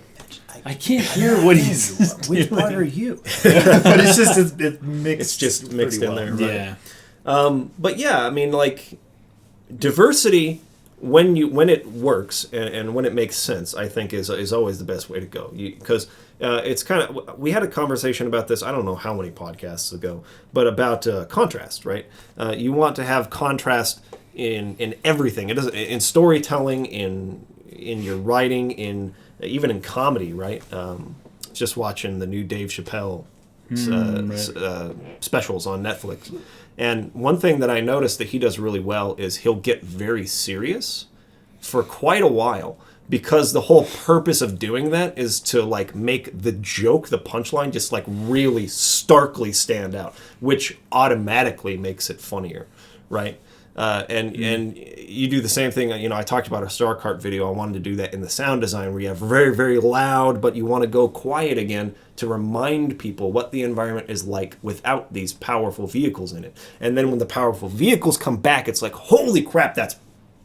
I can't hear what he's which part are you? But it's just it's mixed. It's just mixed in there. Right? Yeah. But yeah, I mean, like diversity when it works and when it makes sense, I think is always the best way to go. Because it's kind of, we had a conversation about this, I don't know how many podcasts ago, but about contrast, right? You want to have contrast in everything. It doesn't, in storytelling, in your writing, even in comedy, right? Just watching the new Dave Chappelle specials on Netflix. And one thing that I noticed that he does really well is he'll get very serious for quite a while, because the whole purpose of doing that is to like make the joke, the punchline, just like really starkly stand out, which automatically makes it funnier, right? And you do the same thing. You know, I talked about a Star Kart video. I wanted to do that in the sound design, where you have very, very loud, but you want to go quiet again to remind people what the environment is like without these powerful vehicles in it. And then when the powerful vehicles come back, it's like, holy crap, that's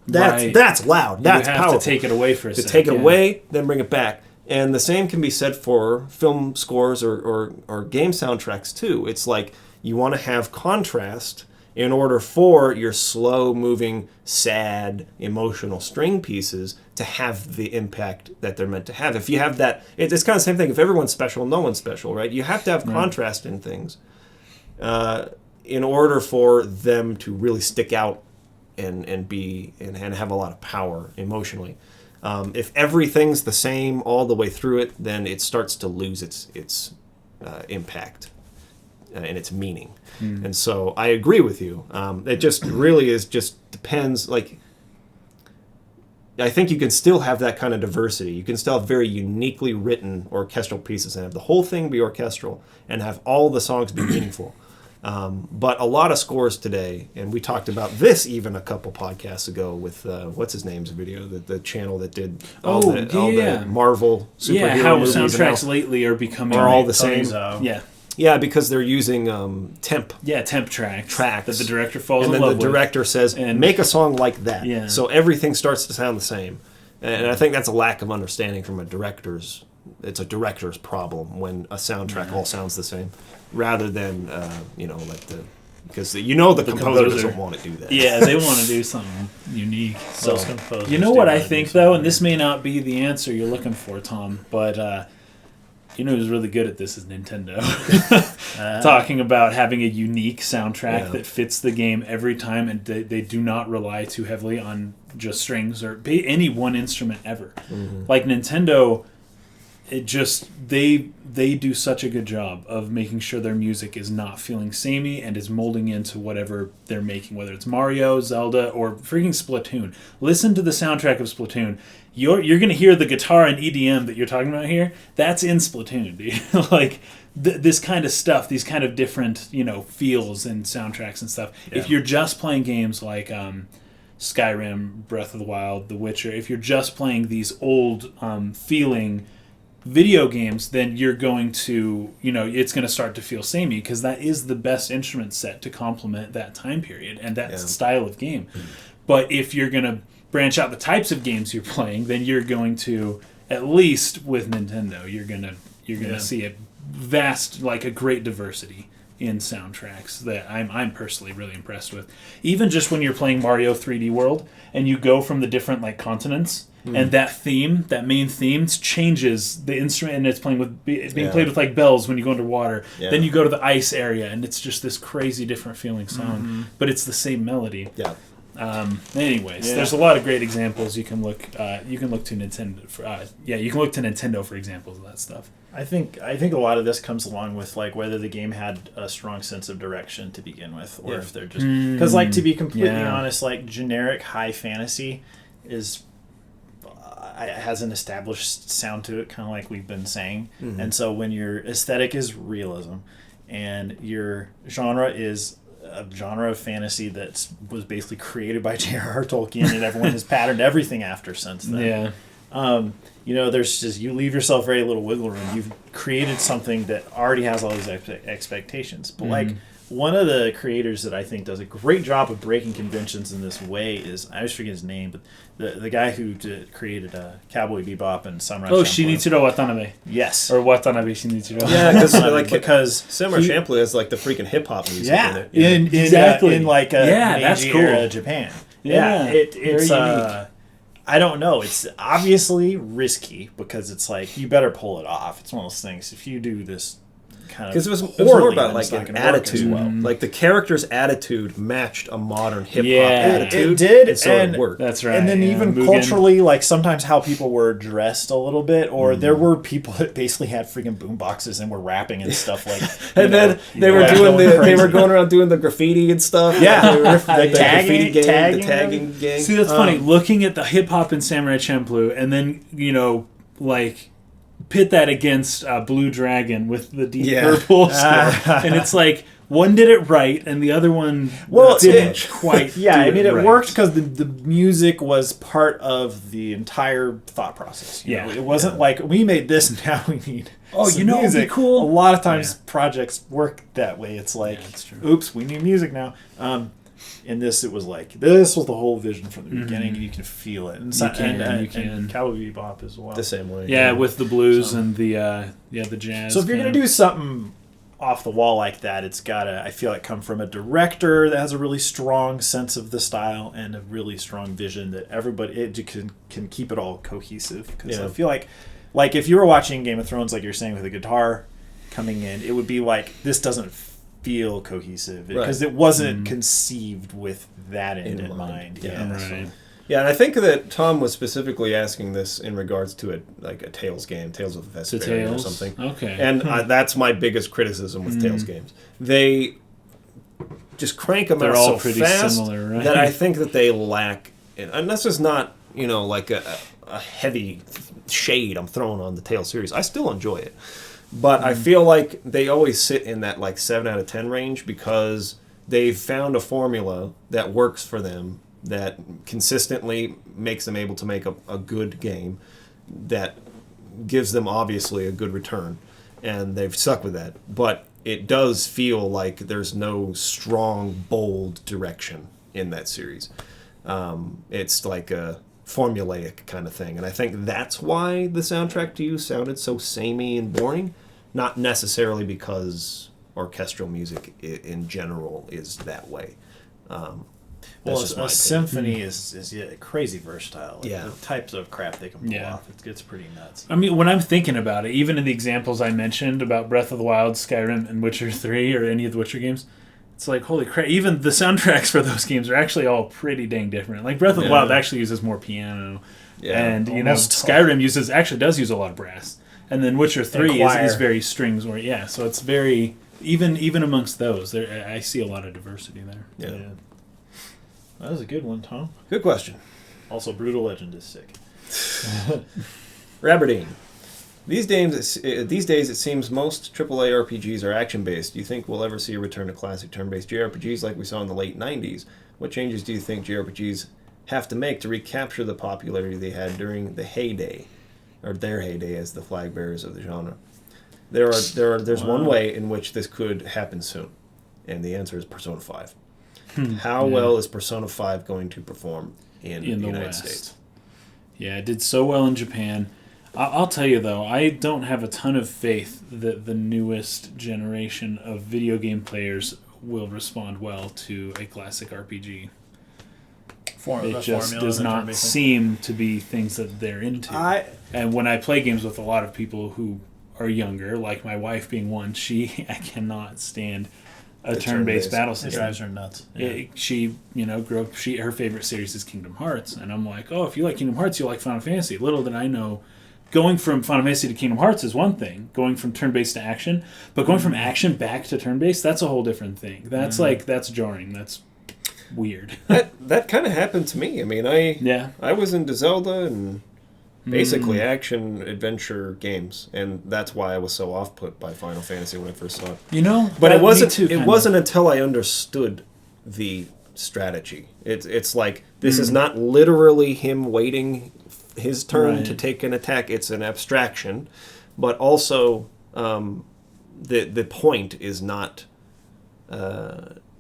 loud. That's powerful. You have to take it away for a second. Take it away, then bring it back. And the same can be said for film scores or game soundtracks too. It's like you want to have contrast in order for your slow-moving, sad, emotional string pieces to have the impact that they're meant to have. If you have that, it's kind of the same thing. If everyone's special, no one's special, right? You have to have contrast in things in order for them to really stick out and have a lot of power emotionally. If everything's the same all the way through it, then it starts to lose its impact and its meaning. And so I agree with you. It just really depends. Like, I think you can still have that kind of diversity. You can still have very uniquely written orchestral pieces and have the whole thing be orchestral and have all the songs be meaningful. But a lot of scores today, and we talked about this even a couple podcasts ago with what's his name's video, the channel that did all the Marvel superhero movies. How soundtracks lately are becoming all the same. Yeah, because they're using temp. Yeah, temp tracks that the director falls in love with. And then the director says, make a song like that. Yeah. So everything starts to sound the same. And I think that's a lack of understanding from a director's. It's a director's problem when a soundtrack all sounds the same, rather than because the composer doesn't want to do that. Yeah, they want to do something unique. So composers you know what I think though, and this may not be the answer you're looking for, Tom, but who's really good at this is Nintendo. Talking about having a unique soundtrack that fits the game every time, and they do not rely too heavily on just strings or any one instrument ever. Mm-hmm. Like Nintendo, they do such a good job of making sure their music is not feeling samey and is molding into whatever they're making, whether it's Mario, Zelda, or freaking Splatoon. Listen to the soundtrack of Splatoon. You're going to hear the guitar and EDM that you're talking about here. That's in Splatoon, dude. Like this kind of stuff, these kind of different, feels and soundtracks and stuff. Yeah. If you're just playing games like Skyrim, Breath of the Wild, The Witcher, if you're just playing these old feeling video games, then you're going to, it's going to start to feel samey because that is the best instrument set to complement that time period and that style of game. Mm-hmm. But if you're going to branch out the types of games you're playing, then you're going to, at least with Nintendo, you're going to see a vast, like a great diversity in soundtracks that I'm personally really impressed with. Even just when you're playing Mario 3D World and you go from the different like continents. And that main theme, changes the instrument, and it's playing with being played with like bells when you go underwater. Yeah. Then you go to the ice area, and it's just this crazy different feeling song, but it's the same melody. Yeah. There's a lot of great examples you can look. You can look to Nintendo for. You can look to Nintendo for examples of that stuff. I think a lot of this comes along with like whether the game had a strong sense of direction to begin with, or if they're just because like to be completely honest, like generic high fantasy is. Has an established sound to it, kind of like we've been saying. Mm-hmm. And so when your aesthetic is realism and your genre is a genre of fantasy that was basically created by J.R.R. Tolkien and everyone has patterned everything after since then. Yeah. There's just, you leave yourself very little wiggle room. You've created something that already has all these expectations. But like one of the creators that I think does a great job of breaking conventions in this way is, I always forget his name, but the guy who created Cowboy Bebop and Samurai Champloo. Shinichiro Watanabe. Yes. Or Watanabe Shinichiro. Yeah, because Samurai Champloo has like the freaking hip hop music in it. Yeah, exactly. In like a Meiji era Japan. Yeah, it's I don't know. It's obviously risky because it's like you better pull it off. It's one of those things. If you do this kind of because it was more about like an attitude. Well. Like the character's attitude matched a modern hip hop attitude. It did, and so it worked. That's right. And then even culturally, like sometimes how people were dressed a little bit, or there were people that basically had freaking boom boxes and were rapping and stuff like. And then they were going around doing the graffiti and stuff. Yeah, the graffiti gang, the tagging gang. See, that's funny. Looking at the hip hop in Samurai Champloo, and then like. Pit that against Blue Dragon with the deep purple score. And it's like one did it right and the other one didn't quite it worked because the music was part of the entire thought process. It wasn't like we made this and now we need music. It'd be cool. A lot of times projects work that way. It's like oops, we need music now. In this, it was like this was the whole vision from the beginning, and you can feel it. And and Cowboy Bebop as well. The same way. Yeah, with the blues and the jazz. So if you're gonna do something off the wall like that, it's gotta, I feel like, come from a director that has a really strong sense of the style and a really strong vision that everybody can keep it all cohesive. Because I feel like if you were watching Game of Thrones, like you're saying, with a guitar coming in, it would be like this doesn't feel cohesive because it wasn't conceived with that in mind. Yeah, and I think that Tom was specifically asking this in regards to a Tales game, Tales of Vesperia or something. Okay. And that's my biggest criticism with Tales games. They just crank them out so pretty fast similar, right? that I think that they lack. And this is not like a heavy shade I'm throwing on the Tales series. I still enjoy it. But I feel like they always sit in that like 7 out of 10 range because they've found a formula that works for them, that consistently makes them able to make a good game that gives them obviously a good return. and they've stuck with that. But it does feel like there's no strong, bold direction in that series. It's like a formulaic kind of thing, and I think that's why the soundtrack to you sounded so samey and boring, not necessarily because orchestral music in general is that way. Well, a symphony is crazy versatile. Like yeah. The types of crap they can pull off, it gets pretty nuts. I mean, when I'm thinking about it, even in the examples I mentioned about Breath of the Wild, Skyrim, and Witcher 3, or any of the Witcher games, it's like, holy crap, even the soundtracks for those games are actually all pretty dang different. Like, Breath of the Wild actually uses more piano, and, Skyrim actually does use a lot of brass. And then Witcher 3 is very strings, so it's very, even amongst those, I see a lot of diversity there. Yeah. That was a good one, Tom. Good question. Also, Brutal Legend is sick. Raberdeen. These days, it seems most AAA RPGs are action-based. Do you think we'll ever see a return to classic turn-based JRPGs like we saw in the late 90s? What changes do you think JRPGs have to make to recapture the popularity they had during the heyday, or their heyday as the flag bearers of the genre? There's one way in which this could happen soon, and the answer is Persona 5. How well is Persona 5 going to perform in the United West. States? Yeah, it did so well in Japan. I'll tell you, though, I don't have a ton of faith that the newest generation of video game players will respond well to a classic RPG. It just does not seem to be things that they're into. And when I play games with a lot of people who are younger, like my wife being one, I cannot stand a turn-based battle system. It drives her nuts. Yeah. She grew up. Her favorite series is Kingdom Hearts, and I'm like, oh, if you like Kingdom Hearts, you'll like Final Fantasy. Little did I know, going from Final Fantasy to Kingdom Hearts is one thing. Going from turn-based to action, but going from action back to turn-based, that's a whole different thing. That's that's jarring. That's weird. that kind of happened to me. I mean, I was into Zelda and basically action adventure games, and that's why I was so off put by Final Fantasy when I first saw it. But it wasn't until I understood the strategy. It's like this is not literally him waiting his turn to take an attack. It's an abstraction, but also the point is not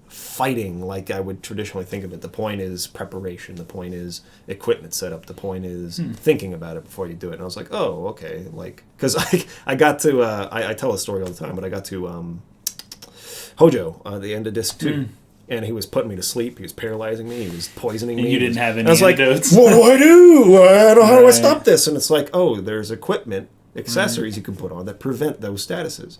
fighting like I would traditionally think of it. The point is preparation. The point is equipment setup. The point is thinking about it before you do it. And I was like, oh, okay. Like, because I got to, I tell a story all the time, but I got to Hojo at the end of disc 2. And he was putting me to sleep. He was paralyzing me. He was poisoning me. You didn't have any antidotes. Like, what do I do? I don't know how do I stop this? And it's like, oh, there's equipment, accessories you can put on that prevent those statuses.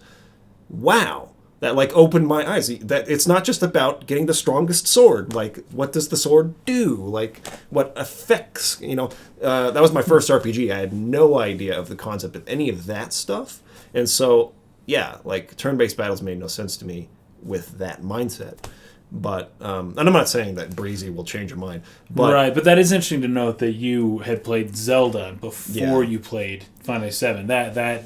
Wow. That opened my eyes. That it's not just about getting the strongest sword. Like, what does the sword do? Like, what effects? That was my first RPG. I had no idea of the concept of any of that stuff. And so, yeah, turn-based battles made no sense to me with that mindset. But and I'm not saying that Breezy will change your mind. But but that is interesting to note that you had played Zelda before you played Final Fantasy VII. That.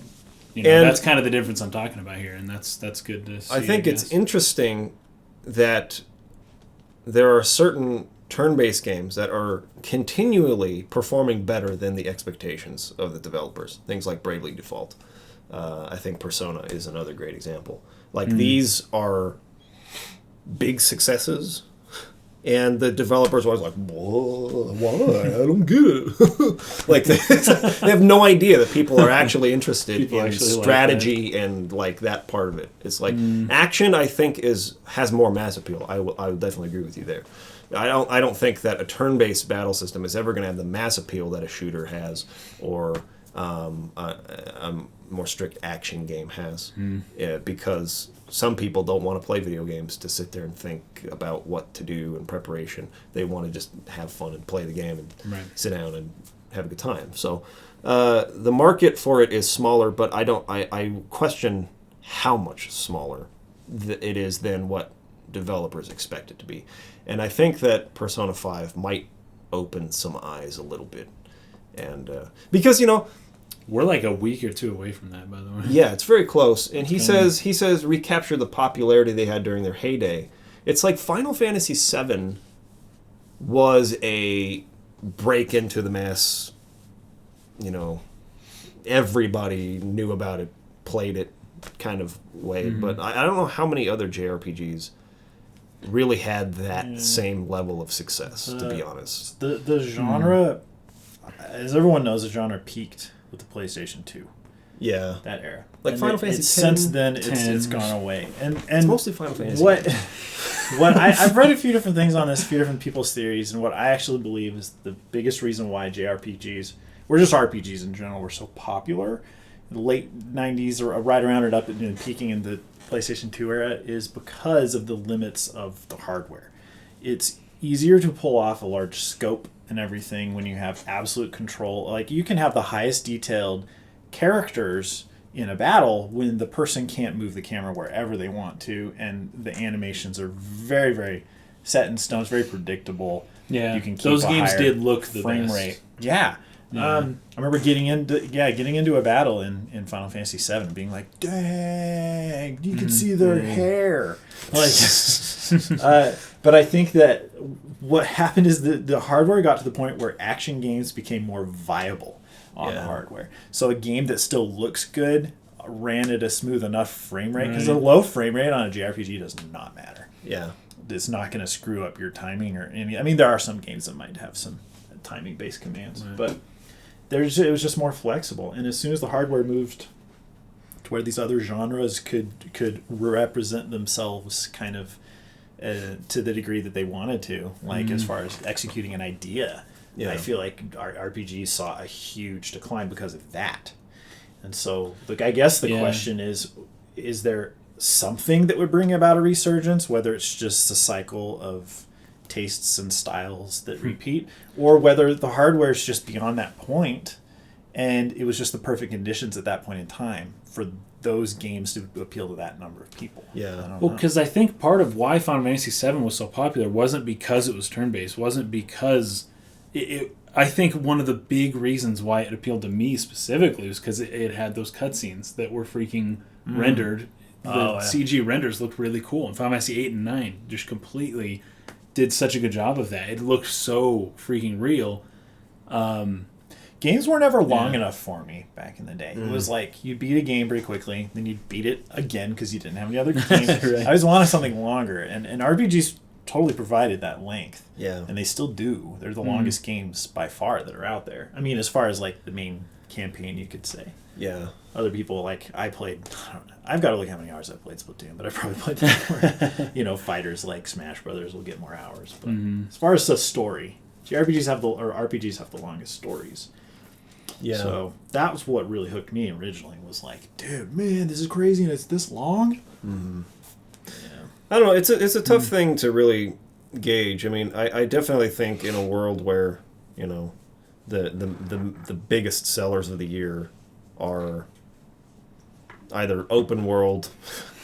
That's kind of the difference I'm talking about here, and that's good to see. I think it's interesting that there are certain turn-based games that are continually performing better than the expectations of the developers. Things like Bravely Default. I think Persona is another great example. These are big successes, and the developers are always like, why? I don't get it. They have no idea that people are actually interested in strategy and that part of it. It's action, I think, has more mass appeal. I would definitely agree with you there. I don't think that a turn-based battle system is ever going to have the mass appeal that a shooter has, or a more strict action game has, because some people don't want to play video games to sit there and think about what to do in preparation. They want to just have fun and play the game and sit down and have a good time. So the market for it is smaller, but I question how much smaller it is than what developers expect it to be. And I think that Persona 5 might open some eyes a little bit. And because, we're a week or two away from that, by the way. Yeah, it's very close. And he says recapture the popularity they had during their heyday. It's like Final Fantasy VII was a break into the mass. Everybody knew about it, played it, kind of way, but I don't know how many other JRPGs really had that same level of success, to be honest. The genre, as everyone knows, the genre peaked with the PlayStation 2. Yeah. That era. Like and Final Fantasy X. Since then, it's gone away. And it's mostly Final Fantasy. I've read a few different things on this, a few different people's theories, and what I actually believe is the biggest reason why JRPGs, or just RPGs in general, were so popular in the late 90s or right around it up and peaking in the PlayStation 2 era is because of the limits of the hardware. It's easier to pull off a large scope and everything when you have absolute control. Like, you can have the highest detailed characters in a battle when the person can't move the camera wherever they want to, and the animations are very, very set in stone. It's very predictable. Yeah, you can keep those games did look the frame best. rate. Yeah. I remember getting into a battle in Final Fantasy VII and being like, dang, you can see their hair. Like, but I think that what happened is the hardware got to the point where action games became more viable on the hardware. So a game that still looks good ran at a smooth enough frame rate, because a low frame rate on a JRPG does not matter. Yeah. It's not going to screw up your timing or any. I mean, there are some games that might have some timing-based commands, but it was just more flexible. And as soon as the hardware moved to where these other genres could represent themselves kind of to the degree that they wanted to, like as far as executing an idea, I feel like our RPGs saw a huge decline because of that. And so, look, I guess the question is there something that would bring about a resurgence, whether it's just a cycle of tastes and styles that repeat, or whether the hardware is just beyond that point and it was just the perfect conditions at that point in time for those games to appeal to that number of people. Well, because I think part of why Final Fantasy VII was so popular wasn't because it was turn-based, wasn't because I think one of the big reasons why it appealed to me specifically was because it had those cutscenes that were freaking rendered. The CG renders looked really cool. And Final Fantasy 8 and 9 just completely did such a good job of that. It looked so freaking real. Games were never long enough for me back in the day. It was like, you'd beat a game pretty quickly, then you'd beat it again because you didn't have any other games. I always wanted something longer. And RPGs totally provided that length. Yeah. And they still do. They're the longest games by far that are out there. I mean, as far as like the main campaign, you could say. Yeah. Other people, like, I don't know. I've got to look how many hours I played Splatoon, but I probably played that more. Fighters like Smash Brothers will get more hours. But as far as the story, RPGs have the longest stories. Yeah. So that was what really hooked me originally, was like, dude, man, this is crazy and it's this long? Yeah. I don't know. It's a tough thing to really gauge. I mean, I definitely think in a world where, the biggest sellers of the year are either open world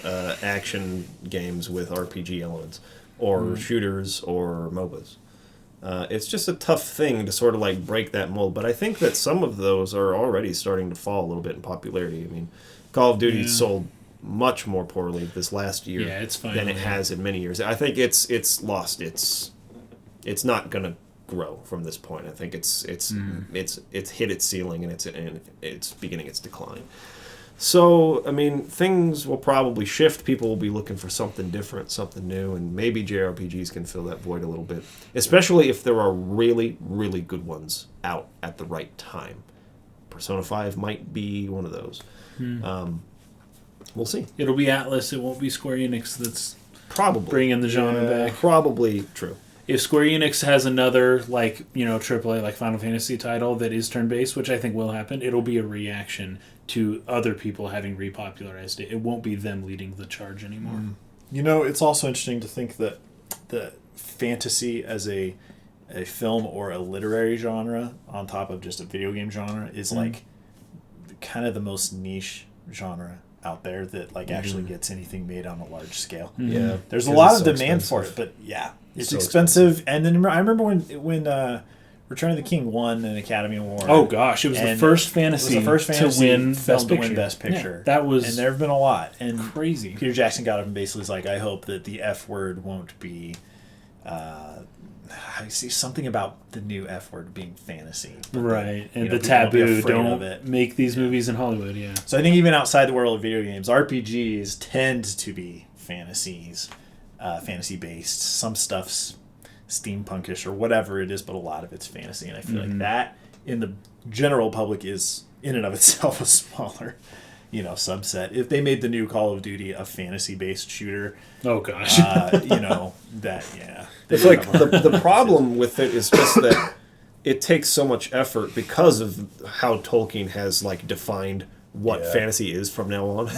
action games with RPG elements, or shooters, or MOBAs. It's just a tough thing to sort of like break that mold, but I think that some of those are already starting to fall a little bit in popularity. I mean, Call of Duty sold much more poorly this last year than it has in many years. I think it's lost it's not going to grow from this point. I think it's hit its ceiling and it's beginning its decline. So, I mean, things will probably shift. People will be looking for something different, something new, and maybe JRPGs can fill that void a little bit, especially if there are really, really good ones out at the right time. Persona 5 might be one of those. We'll see. It'll be Atlas. It won't be Square Enix that's probably bringing the genre back. Probably true. If Square Enix has another, AAA, like Final Fantasy title that is turn-based, which I think will happen, it'll be a reaction to other people having repopularized it. It won't be them leading the charge anymore. It's also interesting to think that the fantasy as a film or a literary genre on top of just a video game genre is like kind of the most niche genre out there that actually gets anything made on a large scale. Yeah. There's a lot of demand for it, but it's so expensive. And then I remember when Return of the King won an Academy Award. Oh gosh, it was the first fantasy to win Best Picture. Yeah, that was, and there have been a lot. And crazy. Peter Jackson got up and basically was like, I hope that the F word won't be I see something about the new F word being fantasy. Right, and the people taboo, be don't it. make these movies in Hollywood, yeah. So I think even outside the world of video games, RPGs tend to be fantasies, fantasy-based. Some stuff's steampunkish or whatever it is, but a lot of it's fantasy. And I feel like that, in the general public, is in and of itself a smaller subset. If they made the new Call of Duty a fantasy-based shooter, oh gosh, that it's like the problem with it is just that it takes so much effort because of how Tolkien has like defined what fantasy is from now on.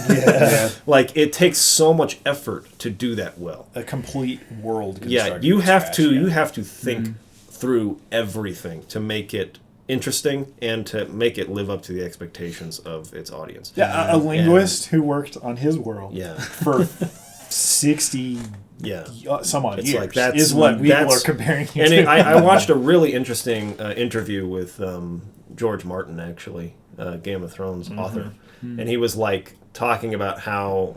Like it takes so much effort to do that well. A complete world. You have to think through everything to make it interesting and to make it live up to the expectations of its audience. A linguist who worked on his world for 60 some odd it's years like that's, is what people are comparing and to. I watched a really interesting interview with George Martin, actually, Game of Thrones author, and he was like talking about how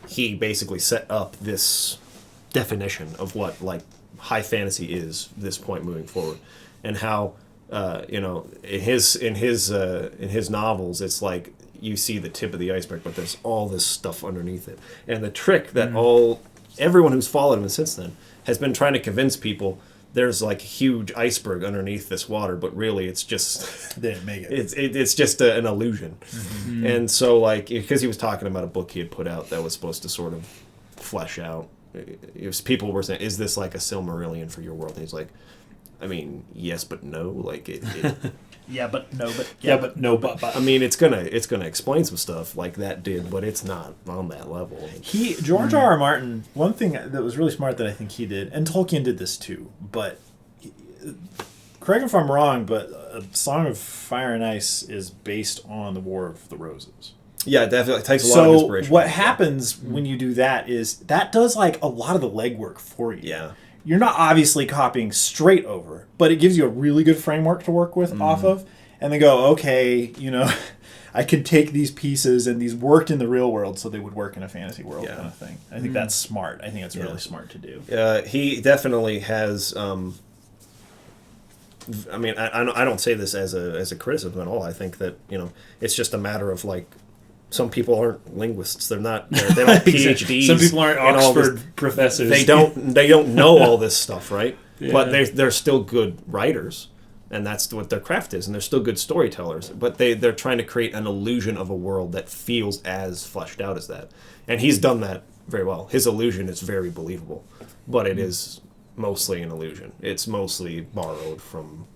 he basically set up this definition of what like high fantasy is this point moving forward, and how in his novels, it's like you see the tip of the iceberg, but there's all this stuff underneath it. And the trick that everyone who's followed him since then has been trying to convince people there's like a huge iceberg underneath this water, but really it's just they didn't make it. It's just an illusion. And so like because he was talking about a book he had put out that was supposed to sort of flesh out. People were saying, "Is this like a Silmarillion for your world?" And he's like, I mean, yes, but no. Like it yeah, but no, but but no, but. I mean, it's gonna explain some stuff like that did, but it's not on that level. George R.R. Martin. One thing that was really smart that I think he did, and Tolkien did this too. But correct me if I'm wrong, but A Song of Fire and Ice is based on the War of the Roses. Yeah, it definitely takes a lot of inspiration. So what happens when you do that is that does like a lot of the legwork for you. Yeah. You're not obviously copying straight over, but it gives you a really good framework to work with off of, and then go, okay, I can take these pieces and these worked in the real world, so they would work in a fantasy world kind of thing. I think that's smart. I think that's really smart to do. He definitely has. I mean, I don't say this as a criticism at all. I think that it's just a matter of like. Some people aren't linguists. They don't have PhDs. Some people aren't Oxford professors. They don't know all this stuff, right? Yeah. But they're still good writers, and that's what their craft is. And they're still good storytellers. But they're trying to create an illusion of a world that feels as fleshed out as that. And he's done that very well. His illusion is very believable, but it is mostly an illusion. It's mostly borrowed from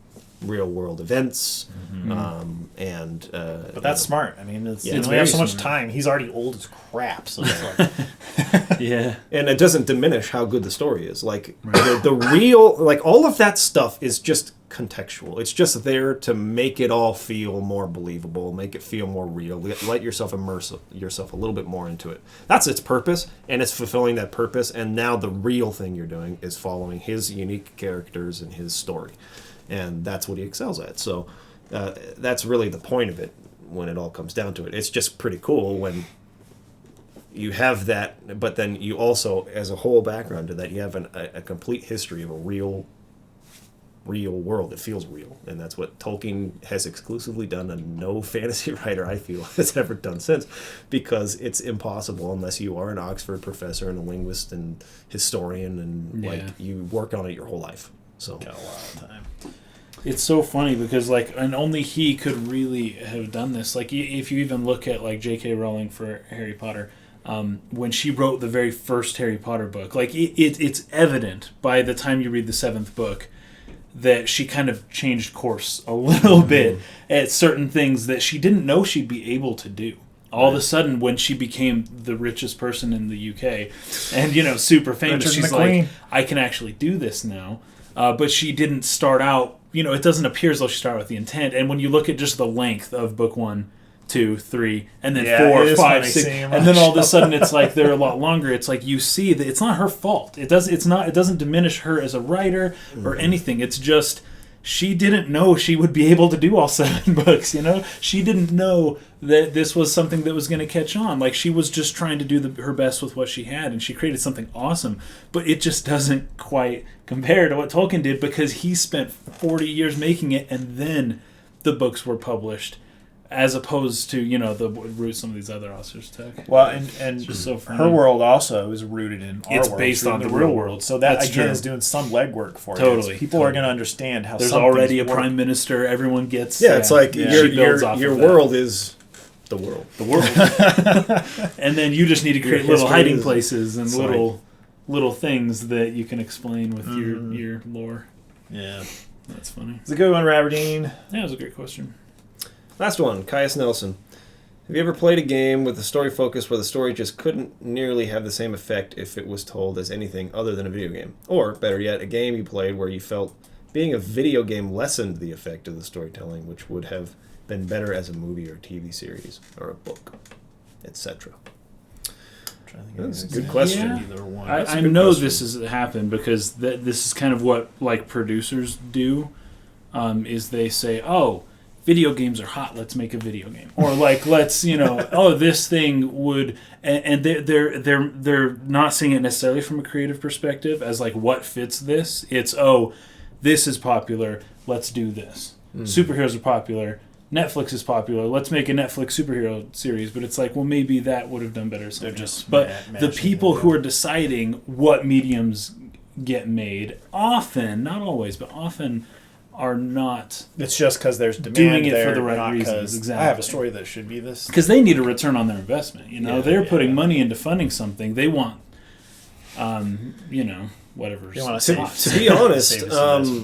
real world events, but that's smart. I mean, we have so much time. He's already old as crap, so it's like and it doesn't diminish how good the story is. Like the real, like all of that stuff is just contextual. It's just there to make it all feel more believable, make it feel more real. Let yourself immerse yourself a little bit more into it. That's its purpose, and it's fulfilling that purpose. And now the real thing you're doing is following his unique characters and his story. And that's what he excels at. So that's really the point of it when it all comes down to it. It's just pretty cool when you have that, but then you also, as a whole background to that, you have a complete history of a real world. It feels real. And that's what Tolkien has exclusively done, and no fantasy writer, I feel, has ever done since, because it's impossible unless you are an Oxford professor and a linguist and historian and you work on it your whole life. So got a lot of time. It's so funny because and only he could really have done this. Like if you even look at like J.K. Rowling for Harry Potter, when she wrote the very first Harry Potter book, like it's evident by the time you read the 7th book that she kind of changed course a little bit at certain things that she didn't know she'd be able to do. All of a sudden, when she became the richest person in the UK and super famous, she's like, I can actually do this now. But she didn't start out, it doesn't appear as though she started with the intent. And when you look at just the length of book 1, 2, 3, and then 4, 5, 6, and then all of a sudden it's like they're a lot longer. It's like you see that it's not her fault. It doesn't diminish her as a writer or anything. It's just she didn't know she would be able to do all 7 books, you know? She didn't know that this was something that was going to catch on. Like, she was just trying to do her best with what she had, and she created something awesome. But it just doesn't quite compare to what Tolkien did, because he spent 40 years making it, and then the books were published, as opposed to, the route some of these other authors took. Well, and just so funny. her world also is rooted in our world. It's based on the real world. So that, That's again, true. is doing some legwork for you. Totally. People are going to understand how there's some already things a work. prime minister. Everyone gets... Yeah, it's like she builds off your of that. world is the world. The world. And then you just need to create little hiding places and little things that you can explain with your lore. Yeah. That's funny. It's a good one, Raberdeen. That was a great question. Last one, Caius Nelson. Have you ever played a game with a story focus where the story just couldn't nearly have the same effect if it was told as anything other than a video game? Or, better yet, a game you played where you felt being a video game lessened the effect of the storytelling, which would have been better as a movie or TV series or a book, etc.? That's a good question. Yeah. I know this has happened because this is kind of what producers do, is they say, oh, video games are hot, let's make a video game. Or let's, oh, this thing would, and they're not seeing it necessarily from a creative perspective as what fits this. It's, oh, this is popular, let's do this. Superheroes are popular, Netflix is popular, let's make a Netflix superhero series. But it's well, maybe that would have done better something else. But the people who are deciding what mediums get made often, not always, but often are not. It's just because there's demand doing it there, for the right not reasons. Exactly. I have a story that should be this. Because they need a return on their investment. They're putting money into funding something. They want, whatever. To be honest,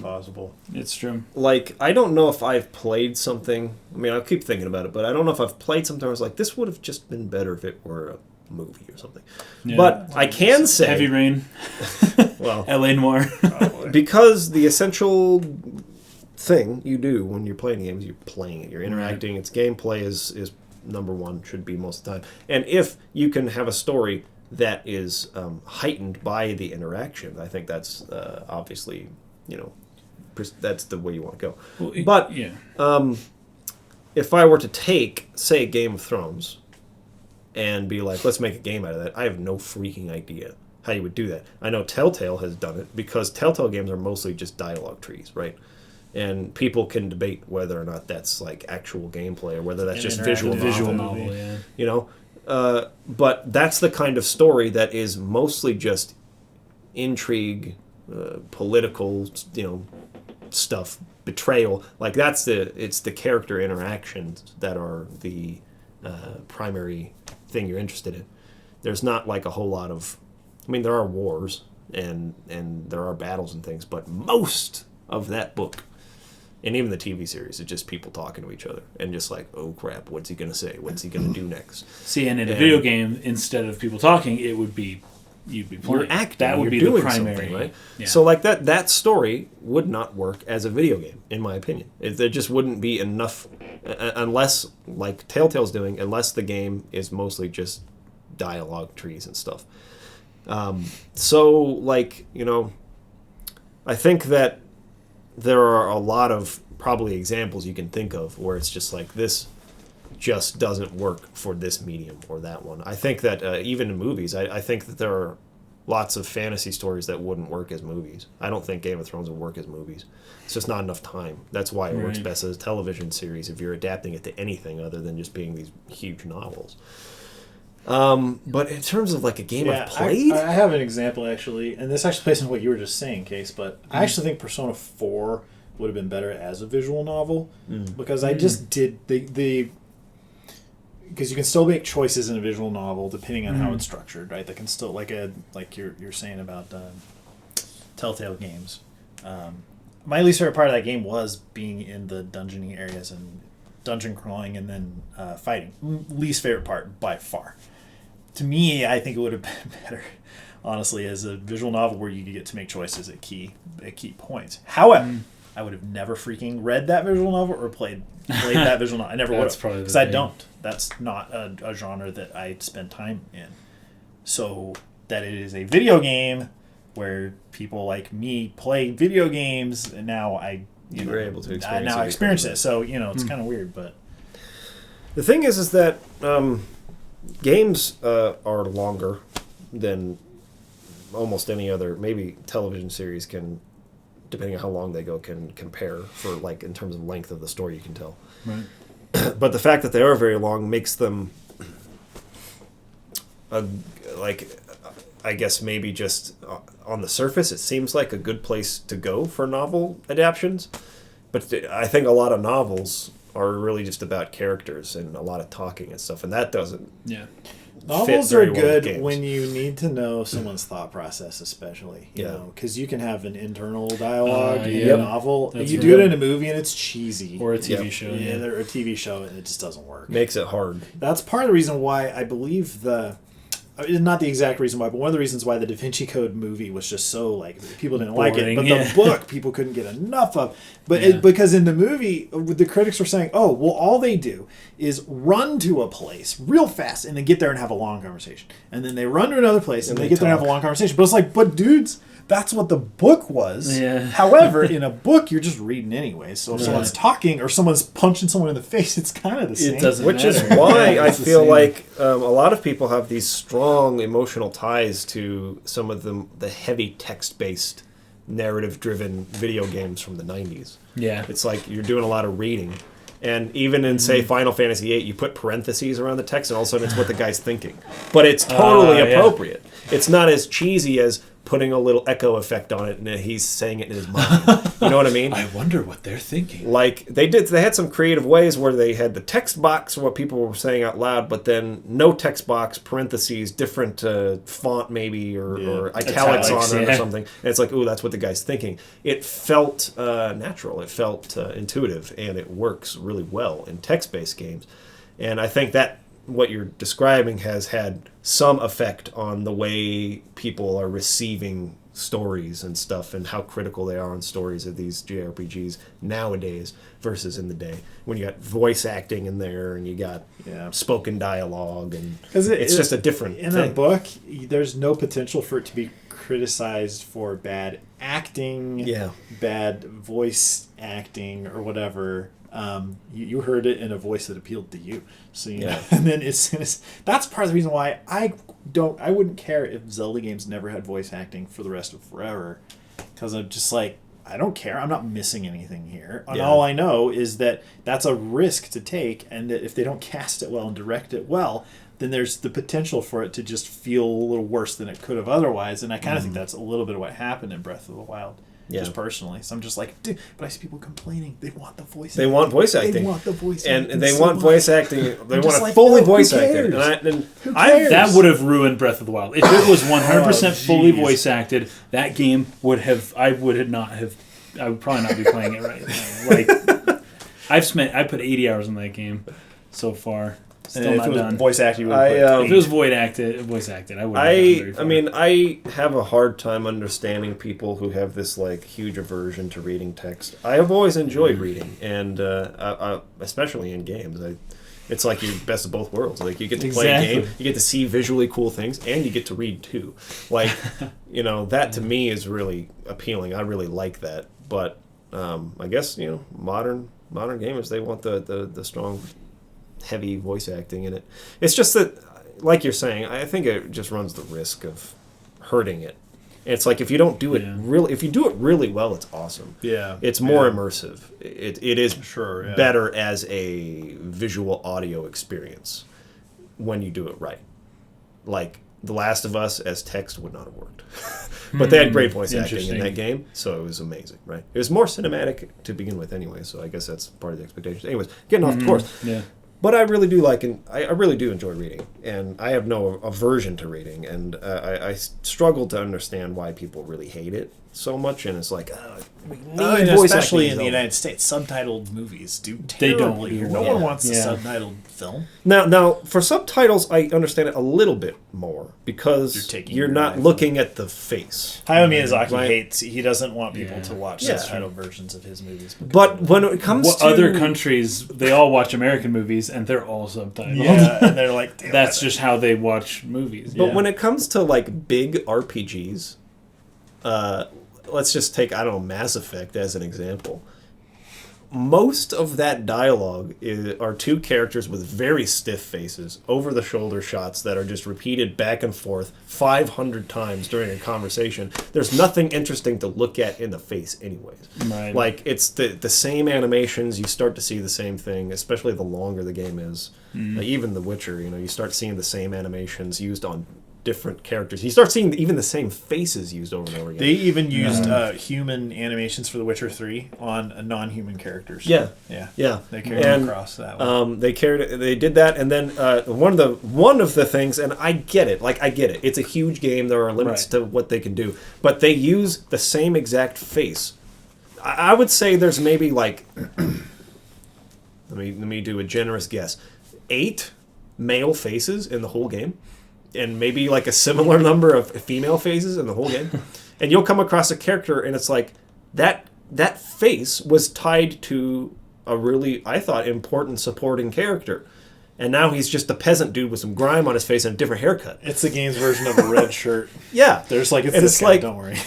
possible. It's true. I don't know if I've played something. I mean, I'll keep thinking about it, but I don't know if I've played something where I was this would have just been better if it were a movie or something. Yeah. But I can say Heavy Rain. Well, L.A. Noire. Because the essential thing you do when you're playing games, you're playing it, you're interacting. Its gameplay is number one, should be most of the time. And if you can have a story that is heightened by the interaction, I think that's obviously, that's the way you want to go. Well, but if I were to take, say, Game of Thrones and be let's make a game out of that, I have no freaking idea how you would do that. I know Telltale has done it because Telltale games are mostly just dialogue trees, right? And people can debate whether or not that's actual gameplay or whether that's just visual novel. Yeah. But that's the kind of story that is mostly just intrigue, political, stuff, betrayal. It's the character interactions that are the primary thing you're interested in. There's not a whole lot of. I mean, there are wars and there are battles and things, but most of that book, and even the TV series, is just people talking to each other and just oh crap, what's he gonna say? What's he gonna do next? See, and in a video game, instead of people talking, it would be you'd be playing. You're acting. That would be doing the primary, right? Yeah. So that story would not work as a video game, in my opinion. There just wouldn't be enough, unless Telltale's doing, unless the game is mostly just dialogue trees and stuff. I think that there are a lot of probably examples you can think of where it's just this just doesn't work for this medium or that one. I think that even in movies, I think that there are lots of fantasy stories that wouldn't work as movies. I don't think Game of Thrones would work as movies. It's just not enough time. That's why it works best as a television series if you're adapting it to anything other than just being these huge novels. But in terms of a game I've played, I have an example actually, and this actually plays into what you were just saying, Case. But I actually think Persona 4 would have been better as a visual novel because I just did the because you can still make choices in a visual novel depending on how it's structured, right? That can still like you're saying about Telltale games. My least favorite part of that game was being in the dungeoning areas and dungeon crawling and then fighting. Least favorite part by far. To me, I think it would have been better, honestly, as a visual novel where you get to make choices at key points. However, I would have never freaking read that visual novel or played that visual novel. I never would have, because I don't. That's not a genre that I spend time in. So that it is a video game where people like me play video games, and now I you were able to experience now I experience it. So it's kind of weird, but the thing is that games are longer than almost any other. Maybe television series can, depending on how long they go, can compare for like in terms of length of the story. You can tell, right. But the fact that they are very long makes them I guess maybe just on the surface it seems like a good place to go for novel adaptions, but I think a lot of novels are really just about characters and a lot of talking and stuff, and that doesn't novels are good when you need to know someone's thought process, especially you know, because you can have an internal dialogue in a novel. You do it in a movie and it's cheesy, or a TV show, or a TV show, and it just doesn't work. Makes it hard. That's part of the reason why I believe not the exact reason why, but one of the reasons why the Da Vinci Code movie was just so like people didn't like it, but the book people couldn't get enough of. But because in the movie, the critics were saying, "Oh, well, all they do is run to a place real fast and then get there and have a long conversation, and then they run to another place and they get there and have a long conversation." But it's like, but dudes, that's what the book was. Yeah. However, in a book, you're just reading anyway. So if someone's talking or someone's punching someone in the face, it's kind of the same. It doesn't Which matter. is why I feel like a lot of people have these strong emotional ties to some of the heavy text-based, narrative-driven video games from the 90s. Yeah. It's like you're doing a lot of reading. And even in, say, Final Fantasy VIII, you put parentheses around the text, and all of a sudden it's what the guy's thinking. But it's totally appropriate. It's not as cheesy as putting a little echo effect on it and he's saying it in his mind. You know what I mean? I wonder what they're thinking. Like they had some creative ways where they had the text box, what people were saying out loud, but then no text box, parentheses, different font maybe or italics on it or something. And it's like, ooh, that's what the guy's thinking. It felt natural. It felt intuitive, and it works really well in text-based games. And I think that what you're describing has had some effect on the way people are receiving stories and stuff and how critical they are on stories of these JRPGs nowadays versus in the day when you got voice acting in there and you got spoken dialogue, and it's just a different in thing. A book, there's no potential for it to be criticized for bad acting, bad voice acting or whatever. You heard it in a voice that appealed to you, so and then that's part of the reason why I wouldn't care if Zelda games never had voice acting for the rest of forever, because I'm just like, I don't care, I'm not missing anything here, and all I know is that that's a risk to take, and that if they don't cast it well and direct it well, then there's the potential for it to just feel a little worse than it could have otherwise, and I kind of think that's a little bit of what happened in Breath of the Wild. Just personally. So I'm just like, dude, but I see people complaining. They want the voice acting. They want voice acting. They want the voice acting. And they want voice acting. They want it fully voice acted. That would have ruined Breath of the Wild. If it was 100% fully voice acted, that game would have, I would probably not be playing it right now. Like, I put 80 hours in that game so far. Still not done. Voice acting, if it was voice acted, I would. I have a hard time understanding people who have this like huge aversion to reading text. I have always enjoyed reading, and especially in games. It's like your best of both worlds. Like you get to play a game, you get to see visually cool things, and you get to read too. Like that to me is really appealing. I really like that. But I guess modern gamers, they want the strong, heavy voice acting in it. It's just that, like you're saying, I think it just runs the risk of hurting it. It's like if you don't do it if you do it really well, it's awesome. Yeah, it's more immersive. It is better as a visual audio experience when you do it right. Like The Last of Us as text would not have worked, but they had great voice acting in that game, so it was amazing. Right? It was more cinematic to begin with, anyway. So I guess that's part of the expectations. Anyways, getting off the course. Yeah. But I really do I really do enjoy reading, and I have no aversion to reading, and I struggle to understand why people really hate it so much, and it's like, especially in the United States, subtitled movies do terribly. No one wants a subtitled film. Now, for subtitles, I understand it a little bit more, because you're not looking at the face. Hayao Miyazaki he doesn't want people to watch subtitled versions of his movies. But when it comes to other countries, they all watch American movies, and they're all subtitled. Yeah, and they're like, that's just how they watch movies. But when it comes to like big RPGs, let's just take, I don't know, Mass Effect as an example. most of that dialogue are two characters with very stiff faces, over-the-shoulder shots that are just repeated back and forth 500 times during a conversation. There's nothing interesting to look at in the face anyways. Right. Like, it's the same animations. You start to see the same thing, especially the longer the game is. Like, even The Witcher, you start seeing the same animations used on different characters. You start seeing even the same faces used over and over again. They even used human animations for The Witcher 3 on non-human characters. Yeah. They carried them across that one. They did that, and then one of the things, and I get it. It's a huge game. There are limits to what they can do, but they use the same exact face. I would say there's maybe like, let me do a generous guess, 8 male faces in the whole game. And maybe like a similar number of female faces in the whole game. And you'll come across a character and it's like that face was tied to a really, I thought, important supporting character. And now he's just a peasant dude with some grime on his face and a different haircut. It's the game's version of a red shirt. Yeah. There's like, it's guy, don't worry.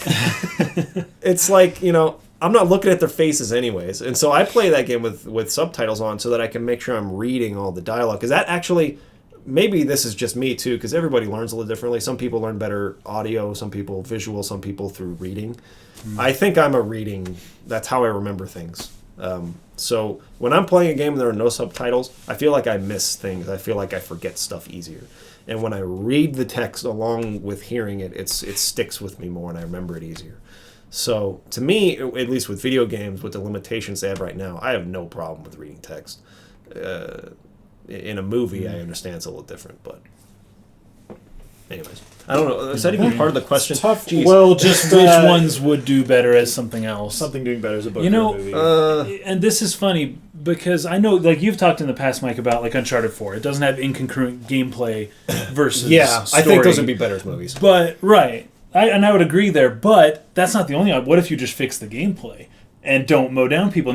It's like, I'm not looking at their faces anyways. And so I play that game with subtitles on so that I can make sure I'm reading all the dialogue. Because that actually... Maybe this is just me too, because everybody learns a little differently. Some people learn better audio, some people visual, some people through reading. I think I'm a reading. That's how I remember things. So when I'm playing a game and there are no subtitles, I feel like I miss things. I feel like I forget stuff easier. And when I read the text along with hearing it, it sticks with me more and I remember it easier. So to me, at least with video games, with the limitations they have right now, I have no problem with reading text. In a movie, I understand it's a little different, but anyways, I don't know. Is that even part of the question? It's tough. Jeez. Well, just which ones would do better as something else? Something doing better as a book or a movie. And this is funny because I know, like you've talked in the past, Mike, about like Uncharted 4. It doesn't have incongruent gameplay versus story. I think those would be better as movies. But I would agree there. But that's not the only one. What if you just fix the gameplay and don't mow down people?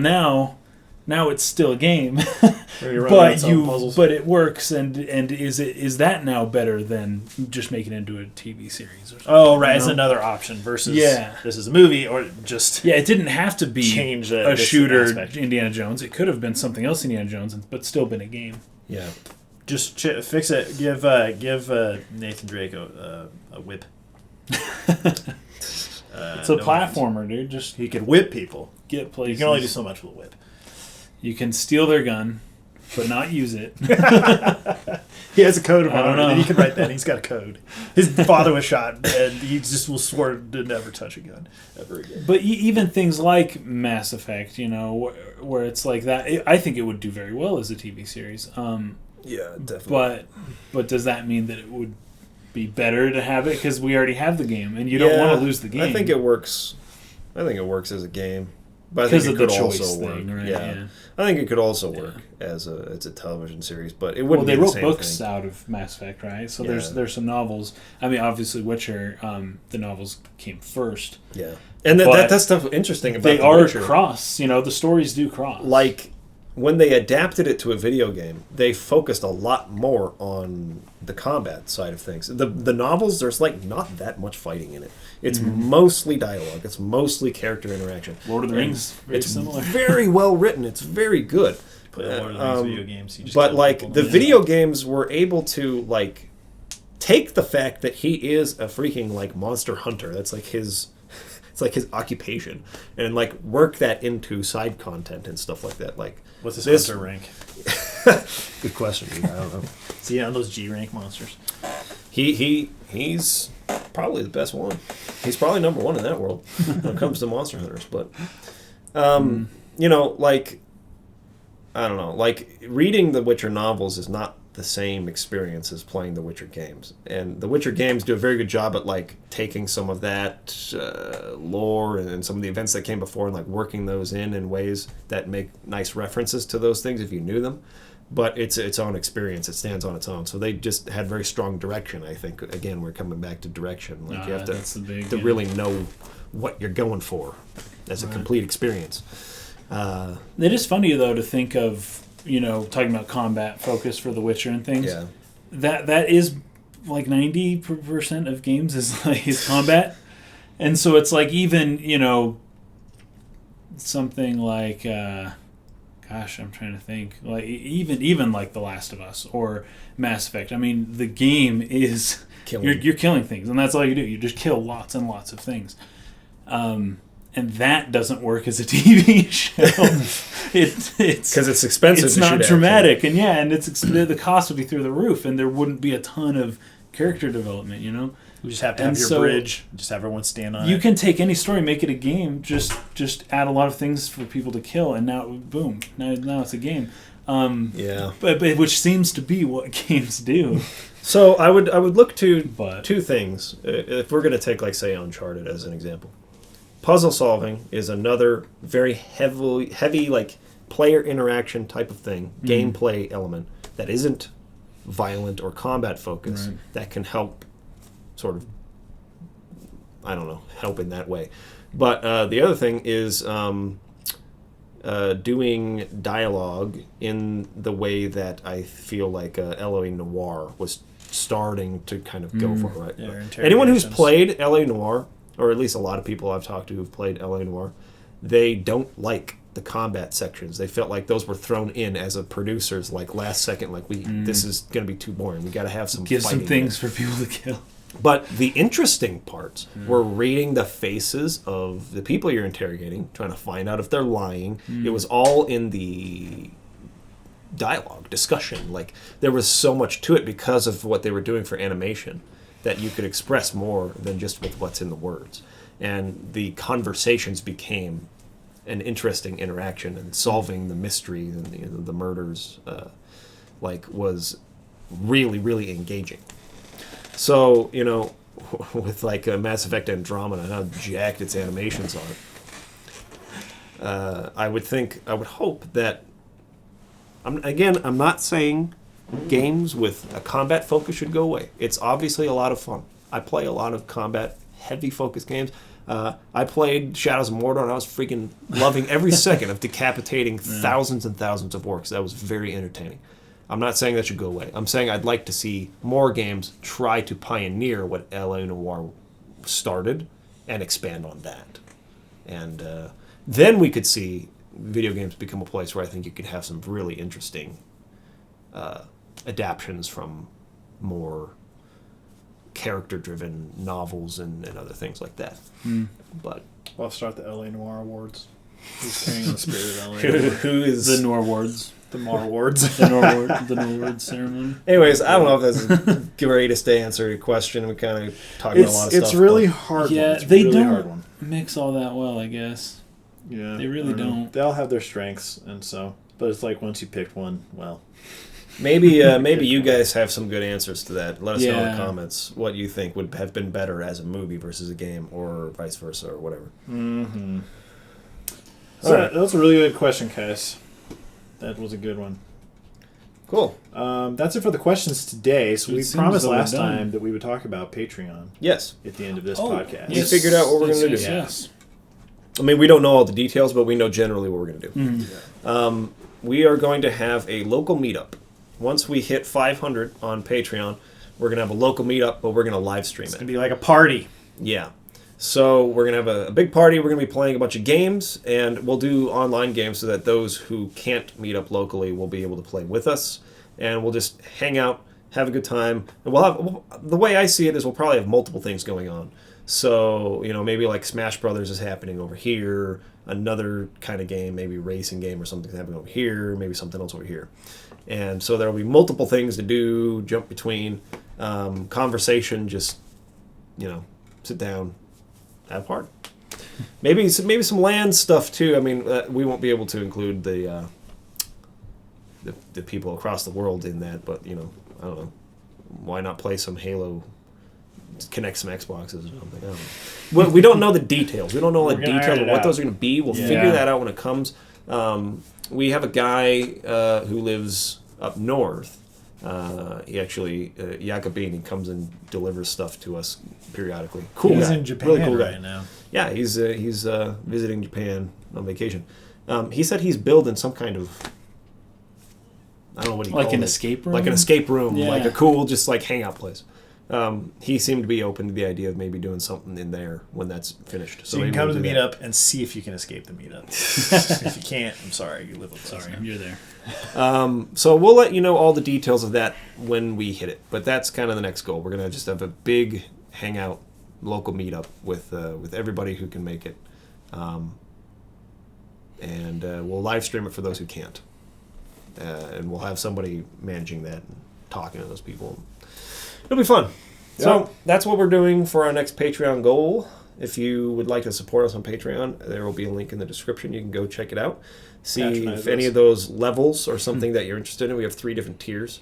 Now it's still a game, but it works, and is that now better than just making it into a TV series? Or something, it's another option versus this is a movie or just it didn't have to be change a shooter aspect. Indiana Jones. It could have been something else Indiana Jones, but still been a game. Yeah, just fix it. Give Nathan Drake a whip. It's a platformer, dude. Just he could whip people. Get places. You can only do so much with a whip. You can steal their gun, but not use it. He has a code of honor, and he can write that. He's got a code. His father was shot, and he just will swear to never touch a gun ever again. But even things like Mass Effect, where it's like that, I think it would do very well as a TV series. Yeah, definitely. But does that mean that it would be better to have it? Because we already have the game, and you don't want to lose the game. I think it works. as a game. But because of the choice thing, right? Yeah. I think it could also work as a television series, but it wouldn't. Well, they wrote books out of Mass Effect, right? So there's some novels. I mean, obviously, Witcher, the novels came first. Yeah, and that's stuff interesting about they the are Witcher. Cross. The stories do cross. Like when they adapted it to a video game, they focused a lot more on the combat side of things. The novels, there's like not that much fighting in it. It's mostly dialogue. It's mostly character interaction. Lord of the Rings, very similar. Very well written. It's very good. Play Lord of the Rings video games. But like the video games were able to like take the fact that he is a freaking like monster hunter. That's like his. It's like his occupation, and like work that into side content and stuff like that. Like, what's his hunter rank? Good question, dude. I don't know. Is he on those G rank monsters? He's probably the best one. He's probably number one in that world when it comes to monster hunters. But like I don't know. Like reading the Witcher novels is not the same experience as playing the Witcher games, and the Witcher games do a very good job at like taking some of that lore and some of the events that came before and like working those in ways that make nice references to those things if you knew them. But it's its own experience. It stands on its own. So they just had very strong direction. I think again we're coming back to direction. Like you have to really know what you're going for as a complete experience. It is funny though to think of. Talking about combat focus for The Witcher and things. Yeah. That is like 90% of games is combat. And so it's like even, something like gosh, I'm trying to think. Like even like The Last of Us or Mass Effect. I mean, the game is you're killing things, and that's all you do. You just kill lots and lots of things. And that doesn't work as a TV show. It's because it's expensive. It's not dramatic, and the cost would be through the roof, and there wouldn't be a ton of character development. You know, you just have to have your bridge. Just have everyone stand on it. You can take any story, make it a game. Just add a lot of things for people to kill, and now boom, now it's a game. But which seems to be what games do. So I would look to two things if we're going to take, like, say, Uncharted as an example. Puzzle solving is another very heavy like player interaction type of thing, gameplay element that isn't violent or combat focused, that can help sort of, I don't know, help in that way. But the other thing is doing dialogue in the way that I feel like L.A. Noire was starting to kind of go for, right? Yeah, anyone who's played L.A. Noire, or at least a lot of people I've talked to who've played L.A. Noire, they don't like the combat sections. They felt like those were thrown in as a producer's like last second, like this is going to be too boring. We got to have some give fighting some things for people to kill. But the interesting parts were reading the faces of the people you're interrogating, trying to find out if they're lying. It was all in the dialogue, discussion. Like, there was so much to it because of what they were doing for animation, that you could express more than just with what's in the words. And the conversations became an interesting interaction, and solving the mystery and the murders was really, really engaging. So, with like Mass Effect Andromeda and how jacked its animations are, I would hope that, I'm not saying games with a combat focus should go away. It's obviously a lot of fun. I play a lot of combat heavy focused games. I played Shadows of Mordor, and I was freaking loving every second of decapitating thousands and thousands of orcs. That was very entertaining. I'm not saying that should go away. I'm saying I'd like to see more games try to pioneer what L.A. Noire started and expand on that. And then we could see video games become a place where I think you could have some really interesting adaptions from more character-driven novels and other things like that. But I'll start the L.A. Noire Awards. Who's carrying the spirit of L.A. Noire? Who is the Noire Awards? The Noire Awards. The Noire Awards ceremony. Anyways, I don't know if that's the greatest answer to your question. We kind of talked about a lot of stuff. It's really hard. Yeah, they really don't mix all that well, I guess. Yeah, they really don't. They all have their strengths, but it's like once you picked one, well. Maybe you guys have some good answers to that. Let us know in the comments what you think would have been better as a movie versus a game, or vice versa, or whatever. Mm-hmm. So that was a really good question, Kais. That was a good one. Cool. That's it for the questions today. So we promised last time that we would talk about Patreon. Yes. At the end of this podcast. We figured out what we're going to do. Yes. I mean, we don't know all the details, but we know generally what we're going to do. We are going to have a local meetup. Once we hit 500 on Patreon, we're going to have a local meetup, but we're going to live stream it. It's going to be like a party. Yeah. So we're going to have a big party. We're going to be playing a bunch of games, and we'll do online games so that those who can't meet up locally will be able to play with us. And we'll just hang out, have a good time. And the way I see it is we'll probably have multiple things going on. So, maybe like Smash Brothers is happening over here, another kind of game, maybe racing game or something happening over here, maybe something else over here. And so there will be multiple things to do, jump between, conversation, just, sit down, have a party. Maybe some land stuff too. I mean, we won't be able to include the people across the world in that, but, I don't know. Why not play some Halo, connect some Xboxes or something? I don't know. Well, we don't know the details. We don't know the details of what those are going to be. We'll figure that out when it comes. We have a guy who lives up north. He actually, Jakobini, comes and delivers stuff to us periodically. Cool He's guy. in Japan really cool guy. right now. Yeah, he's visiting Japan on vacation. He said he's building some kind of, I don't know what he called it. Like an escape room? Like an escape room, like a cool, just like hangout place. he seemed to be open to the idea of maybe doing something in there when that's finished. So you can come to the meetup and see if you can escape the meetup. If you can't, I'm sorry. You live with us. Sorry, you're there. So we'll let you know all the details of that when we hit it. But that's kind of the next goal. We're going to just have a big hangout, local meetup with everybody who can make it. And we'll live stream it for those who can't. And we'll have somebody managing that and talking to those people. It'll be fun. So that's what we're doing for our next Patreon goal. If you would like to support us on Patreon, there will be a link in the description. You can go check it out. See if any of those levels are something that you're interested in. We have 3 different tiers.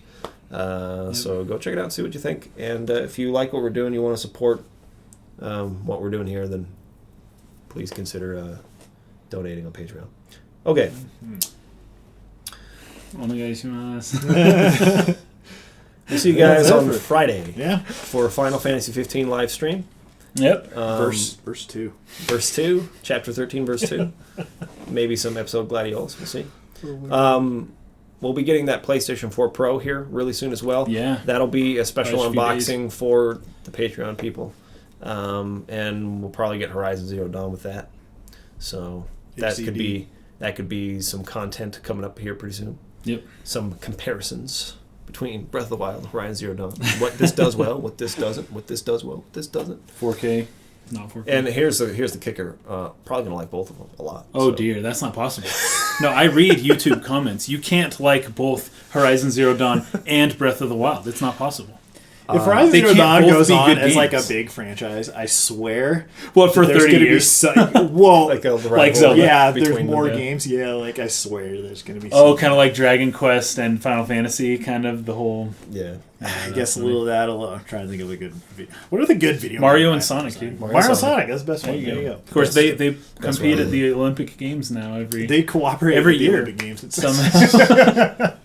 So go check it out and see what you think. And if you like what we're doing, you want to support what we're doing here, then please consider donating on Patreon. Okay. We'll see you guys on Friday for Final Fantasy 15 live stream. Yep. Verse 2. Verse 2, Chapter 13, Verse 2. Maybe some episode Gladiolus. We'll see. We'll be getting that PlayStation 4 Pro here really soon as well. Yeah. That'll be a special unboxing for the Patreon people. And we'll probably get Horizon Zero Dawn with that. So that could be some content coming up here pretty soon. Yep. Some comparisons between Breath of the Wild and Horizon Zero Dawn. What this does well, what this doesn't, what this does well, what this doesn't. 4K, not 4K. And here's the kicker. Probably gonna like both of them a lot. Oh dear, that's not possible. No, I read YouTube comments. You can't like both Horizon Zero Dawn and Breath of the Wild. It's not possible. If Horizon Zero Dawn goes on as like a big franchise, I swear. What, for 30 years? like Zelda. Yeah, there's more games. Yeah, like I swear there's going to be. Oh, kind of like Dragon Quest and Final Fantasy, kind of the whole. Yeah. I guess a little of that alone. I'm trying to think of a good video. What are the good video? Mario and Sonic, dude. Mario and Sonic, that's the best one. There you go. Of course, they compete at the Olympic Games now They cooperate every with year. The Olympic Games. Somehow.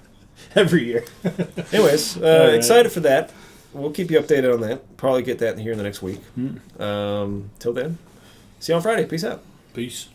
Every year. Anyways, excited for that. We'll keep you updated on that. Probably get that here in the next week. Till then, see you on Friday. Peace out. Peace.